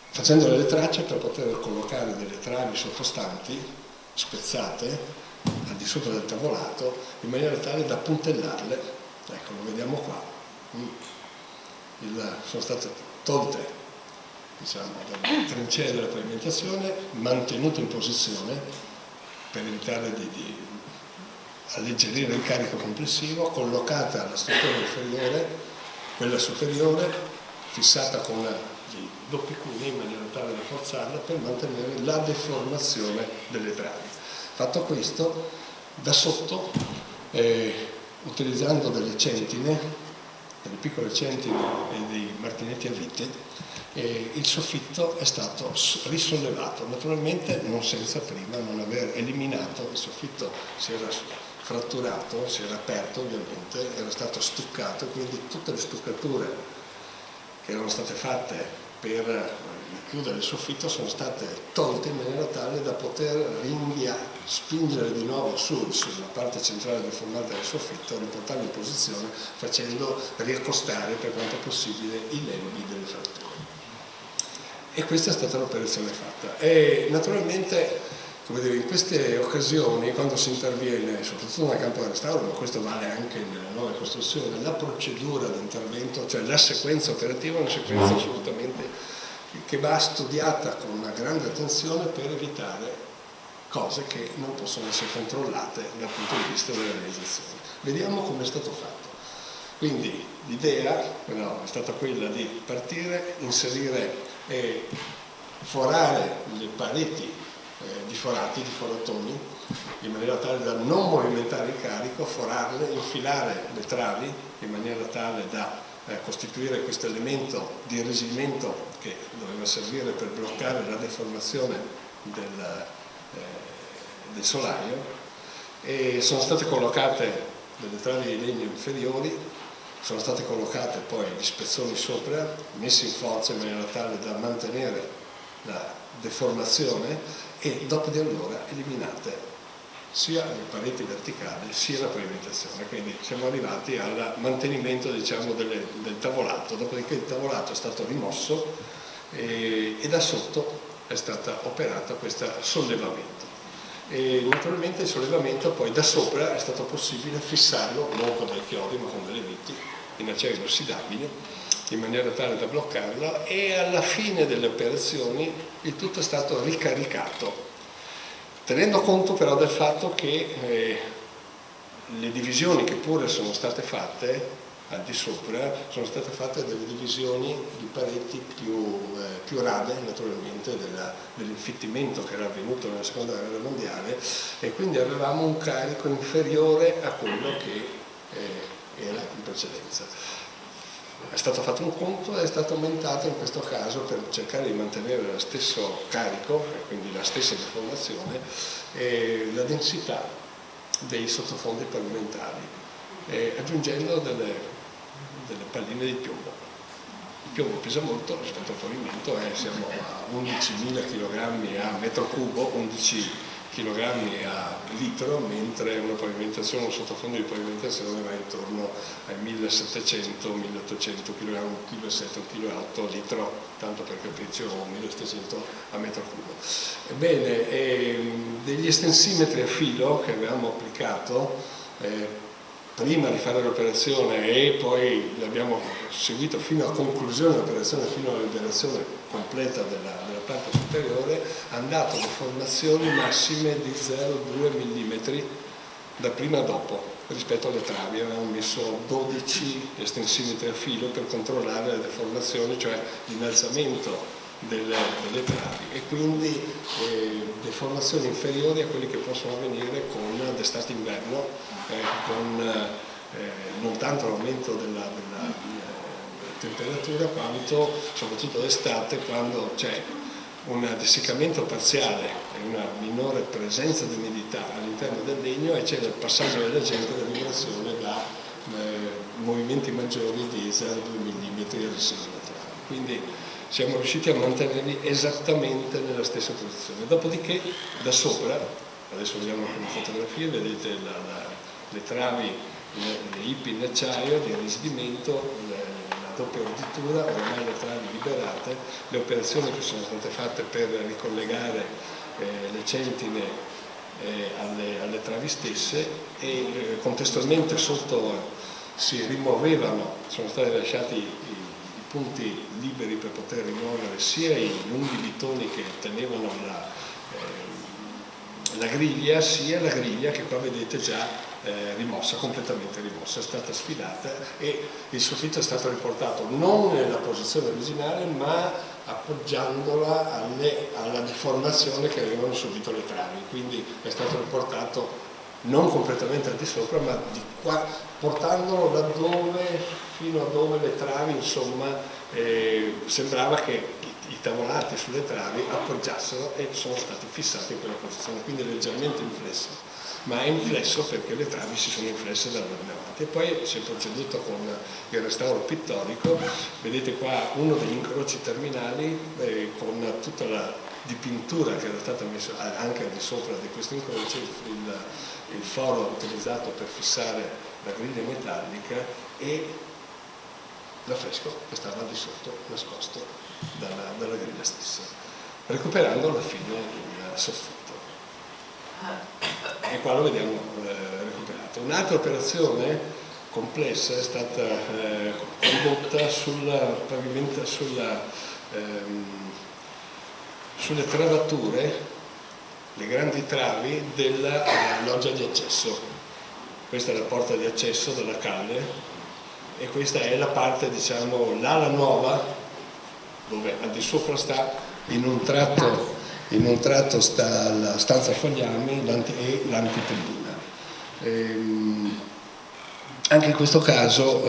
facendo delle tracce per poter collocare delle travi sottostanti, spezzate, al di sopra del tavolato, in maniera tale da puntellarle. Ecco, lo vediamo qua. Sono state tolte, diciamo, dalle trincee della pavimentazione, mantenute in posizione per evitare di alleggerire il carico complessivo, collocata alla struttura inferiore, quella superiore, fissata con dei doppi cunei in maniera tale da forzarla per mantenere la deformazione delle travi. Fatto questo, da sotto, utilizzando delle centine, delle piccole centine e dei martinetti a vite, il soffitto è stato risollevato, naturalmente non senza prima non aver eliminato, il soffitto si era fratturato, si era aperto ovviamente, era stato stuccato, quindi tutte le stuccature che erano state fatte per chiudere il soffitto sono state tolte in maniera tale da poter spingere di nuovo sulla parte centrale deformata del soffitto, riportarlo in posizione facendo riaccostare per quanto possibile i lembi delle fratture. E questa è stata l'operazione fatta. E naturalmente, come dire, in queste occasioni, quando si interviene, soprattutto nel campo del restauro, ma questo vale anche nelle nuove costruzioni, la procedura di intervento, cioè la sequenza operativa, è una sequenza assolutamente che va studiata con una grande attenzione per evitare cose che non possono essere controllate dal punto di vista della realizzazione. Vediamo come è stato fatto. Quindi l'idea è stata quella di partire, inserire e forare le pareti di foratoni, in maniera tale da non movimentare il carico, forarle, infilare le travi in maniera tale da costituire questo elemento di resimento che doveva servire per bloccare la deformazione del solaio, e sono state collocate delle travi di legno inferiori, sono state collocate poi gli spezzoni sopra, messi in forza in maniera tale da mantenere la deformazione e dopo di allora eliminate sia le pareti verticali sia la pavimentazione. Quindi siamo arrivati al mantenimento, diciamo, del tavolato, dopodiché il tavolato è stato rimosso e da sotto è stata operata questo sollevamento. E naturalmente il sollevamento poi da sopra è stato possibile fissarlo non con dei chiodi ma con delle viti in acciaio inossidabile in maniera tale da bloccarla, e alla fine delle operazioni il tutto è stato ricaricato, tenendo conto però del fatto che le divisioni che pure sono state fatte al di sopra sono state fatte delle divisioni di pareti più rade naturalmente dell'infittimento che era avvenuto nella seconda guerra mondiale, e quindi avevamo un carico inferiore a quello che era in precedenza. è stato fatto un conto e è stato aumentato in questo caso per cercare di mantenere lo stesso carico, e quindi la stessa deformazione, e la densità dei sottofondi pavimentali, aggiungendo delle palline di piombo. Il piombo pesa molto rispetto al pavimento, siamo a 11.000 kg a metro cubo, 11 kg a litro, mentre una pavimentazione, un sottofondo di pavimentazione va intorno ai 1.700-1.800 kg, 1,7 kg, 1,8 kg litro, tanto per capriccio, 1.700 a metro cubo. Ebbene, degli estensimetri a filo che avevamo applicato prima di fare l'operazione e poi l'abbiamo seguito fino a conclusione dell'operazione, fino alla liberazione completa della parte superiore, hanno dato deformazioni massime di 0,2 mm da prima a dopo rispetto alle travi. Avevamo messo 12 estensimetri a filo per controllare le deformazioni, cioè l'innalzamento delle travi, e quindi deformazioni inferiori a quelli che possono avvenire con d'estate-inverno, con non tanto l'aumento della temperatura quanto soprattutto d'estate, quando c'è un dessiccamento parziale e una minore presenza di umidità all'interno del legno e c'è il passaggio della gente, la vibrazione da movimenti maggiori di 0,2 mm al singolo trave. Quindi siamo riusciti a mantenerli esattamente nella stessa posizione. Dopodiché da sopra, adesso vediamo una fotografia, vedete le travi, le IP in acciaio di irrigidimento, la doppia orditura, ormai le travi liberate, le operazioni che sono state fatte per ricollegare le centine alle travi stesse, e contestualmente sotto si rimuovevano, sono stati lasciati i punti liberi per poter rimuovere sia i lunghi bitoni che tenevano la griglia, sia la griglia che qua vedete già rimossa, completamente rimossa, è stata sfilata, e il soffitto è stato riportato non nella posizione originale ma appoggiandola alla deformazione che avevano subito le travi, quindi è stato riportato non completamente al di sopra ma di qua, portandolo fino a dove le travi, insomma, sembrava che i tavolati sulle travi appoggiassero e sono stati fissati in quella posizione, quindi leggermente inflesso, ma è inflesso perché le travi si sono inflesse dall'anno avanti. E poi si è proceduto con il restauro pittorico, vedete qua uno degli incroci terminali con tutta la dipintura che era stata messa anche al di sopra di questi incroci, il foro utilizzato per fissare la griglia metallica e l'affresco che stava al di sotto, nascosto dalla griglia stessa, recuperando alla fine il soffitto. E qua lo vediamo recuperato. Un'altra operazione complessa è stata condotta sulle travature, le grandi travi della loggia di accesso. Questa è la porta di accesso della calle e questa è la parte, diciamo, l'ala nuova, dove al di sopra sta in un tratto sta la stanza fogliami e l'antitendina. Anche in questo caso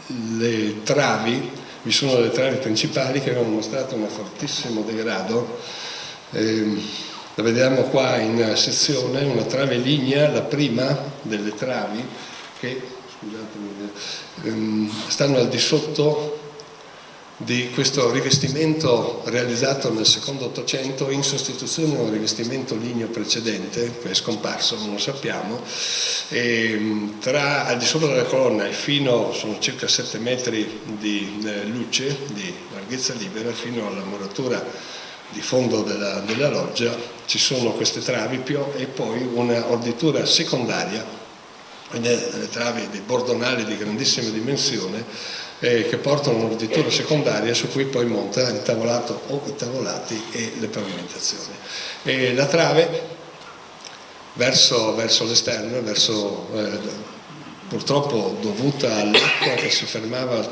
le travi, vi sono le travi principali che avevano mostrato un fortissimo degrado. La vediamo qua in sezione, una trave lignea, la prima delle travi che, scusatemi, stanno al di sotto di questo rivestimento realizzato nel secondo Ottocento in sostituzione a un rivestimento ligneo precedente che è scomparso, non lo sappiamo, e al di sopra della colonna e fino, sono circa 7 metri di luce, di larghezza libera, fino alla muratura di fondo della loggia ci sono queste travi e poi una orditura secondaria, quindi le travi di bordonali di grandissima dimensione che portano un'orditura secondaria su cui poi monta il tavolato o i tavolati e le pavimentazioni. E la trave verso l'esterno, purtroppo dovuta all'acqua che si fermava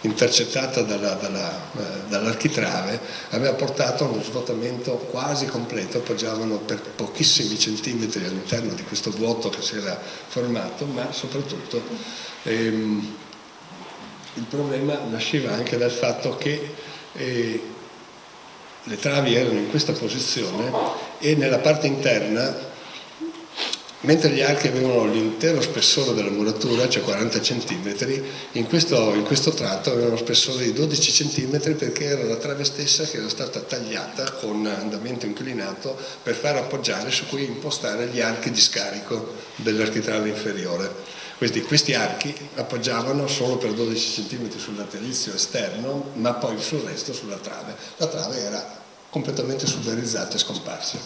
intercettata dall'architrave, aveva portato a uno svuotamento quasi completo, appoggiavano per pochissimi centimetri all'interno di questo vuoto che si era formato, ma soprattutto il problema nasceva anche dal fatto che le travi erano in questa posizione e nella parte interna, mentre gli archi avevano l'intero spessore della muratura, cioè 40 cm, in questo tratto avevano uno spessore di 12 cm perché era la trave stessa che era stata tagliata con andamento inclinato per far appoggiare su cui impostare gli archi di scarico dell'architrave inferiore. Questi archi appoggiavano solo per 12 cm sul laterizio esterno, ma poi sul resto sulla trave. La trave era completamente suberizzata e scomparsa.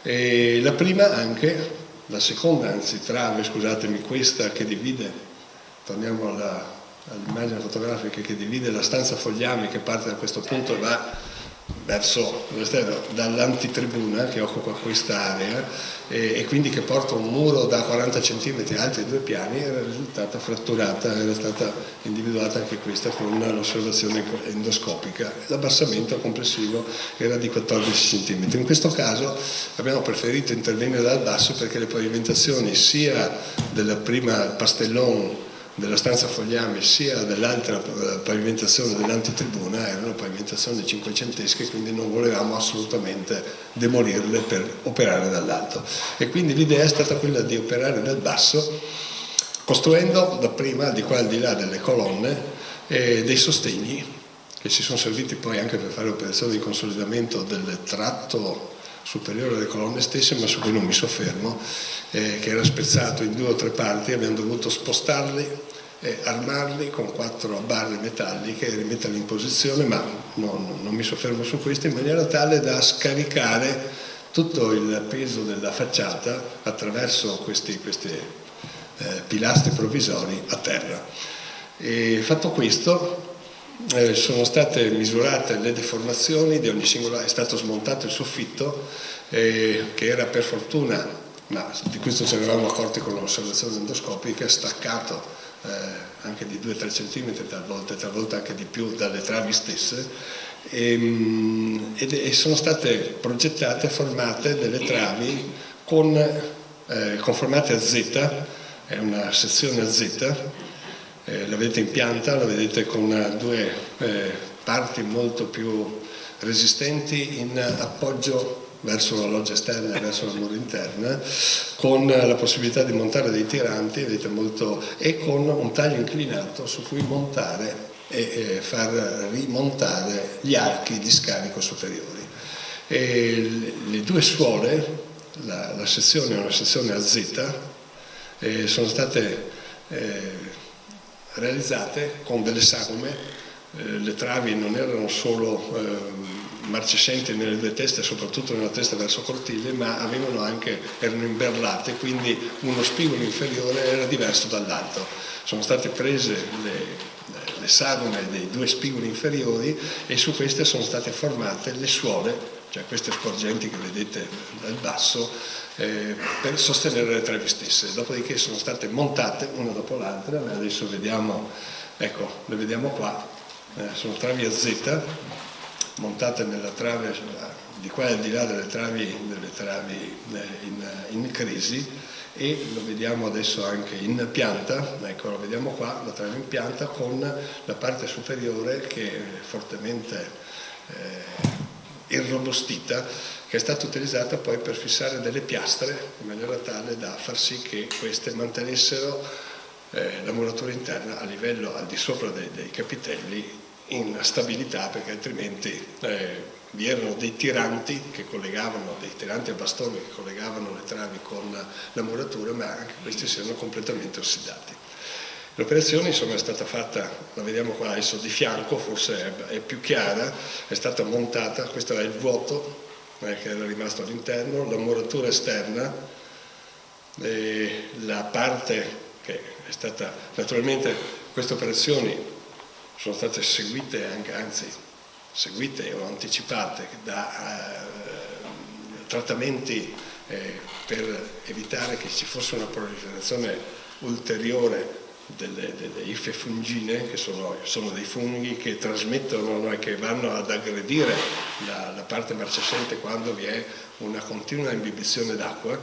E la seconda trave, scusatemi, questa che divide, torniamo all'immagine fotografica, che divide la stanza Fogliami, che parte da questo punto e va verso l'esterno, dall'antitribuna che occupa questa area e quindi che porta un muro da 40 cm alti ai 2 piani, era risultata fratturata, era stata individuata anche questa con l'osservazione endoscopica. L'abbassamento complessivo era di 14 cm. In questo caso abbiamo preferito intervenire dal basso perché le pavimentazioni sia della prima Pastellon della stanza Fogliami sia dell'altra pavimentazione dell'antitribuna erano pavimentazioni cinquecentesche, quindi non volevamo assolutamente demolirle per operare dall'alto. E quindi l'idea è stata quella di operare dal basso, costruendo dapprima, di qua al di là delle colonne, dei sostegni che ci sono serviti poi anche per fare operazioni di consolidamento del tratto superiore alle colonne stesse, ma su cui non mi soffermo, che era spezzato in 2 o 3 parti. Abbiamo dovuto spostarli, armarli con 4 barre metalliche e rimetterli in posizione, ma non mi soffermo su questo, in maniera tale da scaricare tutto il peso della facciata attraverso questi pilastri provvisori a terra. E fatto questo, sono state misurate le deformazioni di ogni singola, è stato smontato il soffitto che era per fortuna, ma di questo ci eravamo accorti con l'osservazione endoscopica, staccato anche di 2-3 cm talvolta anche di più dalle travi stesse e sono state progettate, formate delle travi conformate a Z, è una sezione a Z. La vedete in pianta, la vedete con 2 parti molto più resistenti in appoggio verso la loggia esterna e verso la mura interna, con la possibilità di montare dei tiranti, vedete, e con un taglio inclinato su cui montare e far rimontare gli archi di scarico superiori. E le 2 suole, la sezione è una sezione a Z, sono state realizzate con delle sagome. Le travi non erano solo marcescenti nelle 2 teste, soprattutto nella testa verso cortile, ma erano imberlate, quindi uno spigolo inferiore era diverso dall'altro. Sono state prese le sagome dei 2 spigoli inferiori e su queste sono state formate le suole, cioè queste sporgenti che vedete dal basso, per sostenere le travi stesse. Dopodiché sono state montate una dopo l'altra, adesso vediamo, ecco, le vediamo qua, sono travi a Z, montate nella trave di qua e al di là delle travi in crisi, e lo vediamo adesso anche in pianta, ecco, lo vediamo qua, la trave in pianta con la parte superiore che è fortemente irrobustita, che è stata utilizzata poi per fissare delle piastre in maniera tale da far sì che queste mantenessero la muratura interna a livello al di sopra dei capitelli in stabilità, perché altrimenti vi erano dei tiranti dei tiranti a bastone che collegavano le travi con la muratura, ma anche questi si erano completamente ossidati. L'operazione insomma è stata fatta, la vediamo qua adesso di fianco, forse è più chiara, è stata montata, questo era il vuoto che era rimasto all'interno, la muratura esterna, la parte che è stata, naturalmente queste operazioni sono state seguite o anticipate da trattamenti per evitare che ci fosse una proliferazione ulteriore delle ife fungine, che sono dei funghi che trasmettono e che vanno ad aggredire la parte marcescente quando vi è una continua imbibizione d'acqua,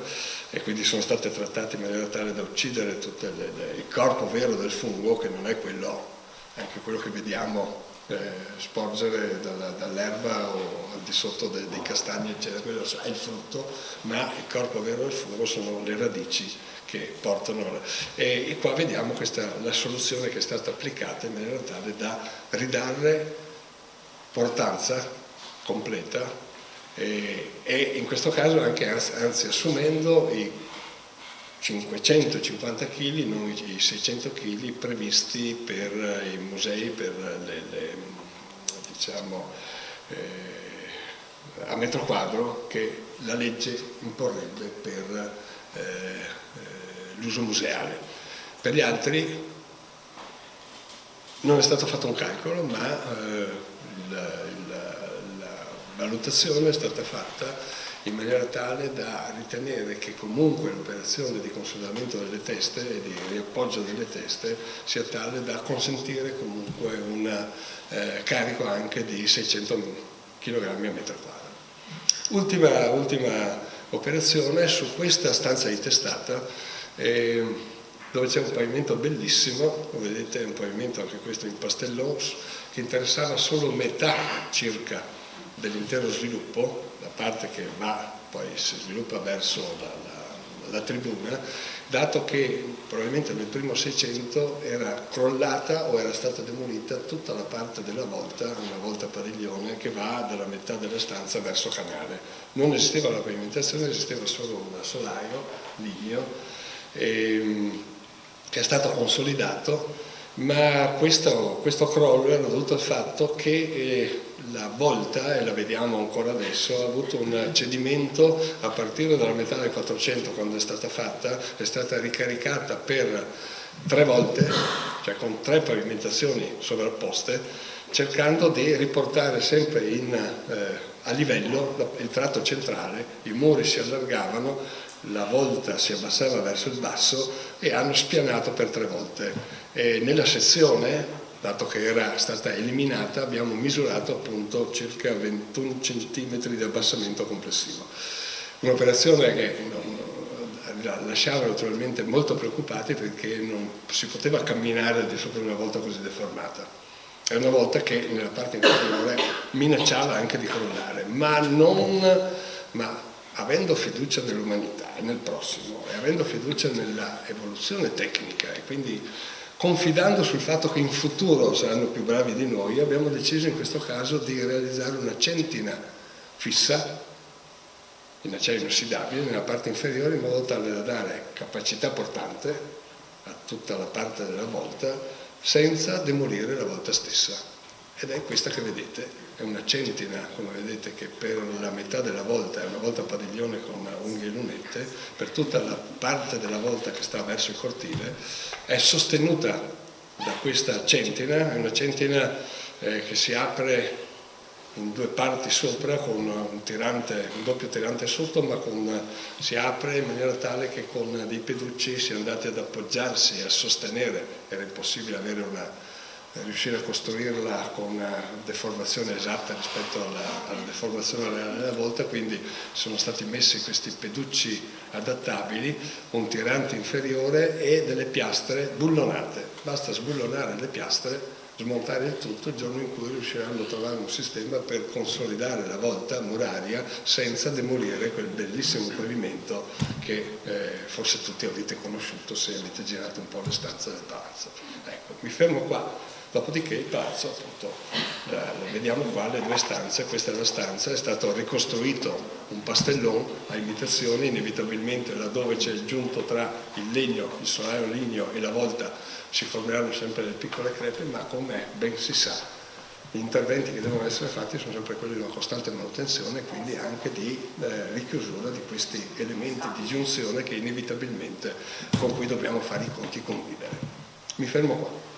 e quindi sono state trattate in maniera tale da uccidere tutto il corpo vero del fungo, che non è quello anche quello che vediamo sporgere dall'erba o al di sotto dei castagni, eccetera, quello è il frutto, ma il corpo vero del fungho sono le radici che portano. E qua vediamo la soluzione che è stata applicata in maniera tale da ridare portanza completa e in questo caso anche anzi assumendo i 550 kg, non i 600 kg previsti per i musei, per a metro quadro che la legge imporrebbe per l'uso museale. Per gli altri non è stato fatto un calcolo, ma la valutazione è stata fatta in maniera tale da ritenere che comunque l'operazione di consolidamento delle teste e di riappoggio delle teste sia tale da consentire comunque un carico anche di 600 kg a metro quadro. Ultima operazione su questa stanza di testata dove c'è un pavimento bellissimo, come vedete è un pavimento anche questo in pastellos, che interessava solo metà circa dell'intero sviluppo, la parte che poi si sviluppa verso la tribuna, dato che probabilmente nel primo 600 era crollata o era stata demolita tutta la parte della volta, una volta padiglione, che va dalla metà della stanza verso canale. Non esisteva la pavimentazione, esisteva solo un solaio ligneo, che è stato consolidato, ma questo crollo era dovuto al fatto che la volta, e la vediamo ancora adesso, ha avuto un cedimento a partire dalla metà del 400, quando è stata fatta, è stata ricaricata per 3 volte, cioè con 3 pavimentazioni sovrapposte, cercando di riportare sempre a livello il tratto centrale. I muri si allargavano, la volta si abbassava verso il basso e hanno spianato per 3 volte. E nella sezione, dato che era stata eliminata, abbiamo misurato appunto circa 21 cm di abbassamento complessivo. Un'operazione che lasciava naturalmente molto preoccupati, perché non si poteva camminare al di sopra di una volta così deformata. È una volta che nella parte inferiore minacciava anche di crollare, ma avendo fiducia nell'umanità e nel prossimo, e avendo fiducia nella evoluzione tecnica, e quindi confidando sul fatto che in futuro saranno più bravi di noi, abbiamo deciso in questo caso di realizzare una centina fissa in acciaio inossidabile nella parte inferiore, in modo tale da dare capacità portante a tutta la parte della volta senza demolire la volta stessa. Ed è questa che vedete, è una centina, come vedete, che per la metà della volta è una volta padiglione con unghie e lunette, per tutta la parte della volta che sta verso il cortile è sostenuta da questa centina. È una centina che si apre in 2 parti sopra con un doppio tirante sotto, ma si apre in maniera tale che con dei peducci si è andati ad appoggiarsi e a sostenere. Era impossibile riuscire a costruirla con una deformazione esatta rispetto alla deformazione reale della volta, quindi sono stati messi questi peducci adattabili, un tirante inferiore e delle piastre bullonate. Basta sbullonare le piastre, smontare il tutto, il giorno in cui riusciranno a trovare un sistema per consolidare la volta muraria senza demolire quel bellissimo pavimento che forse tutti avete conosciuto se avete girato un po' le stanze del palazzo. Ecco, mi fermo qua. Dopodiché il palazzo, appunto, vediamo qua le 2 stanze. Questa è la stanza, è stato ricostruito un pastellone a imitazione, inevitabilmente laddove c'è il giunto tra il legno, il solaio ligneo e la volta si formeranno sempre delle piccole crepe, ma come ben si sa gli interventi che devono essere fatti sono sempre quelli di una costante manutenzione e quindi anche di richiusura di questi elementi di giunzione che inevitabilmente con cui dobbiamo fare i conti convivere. Mi fermo qua.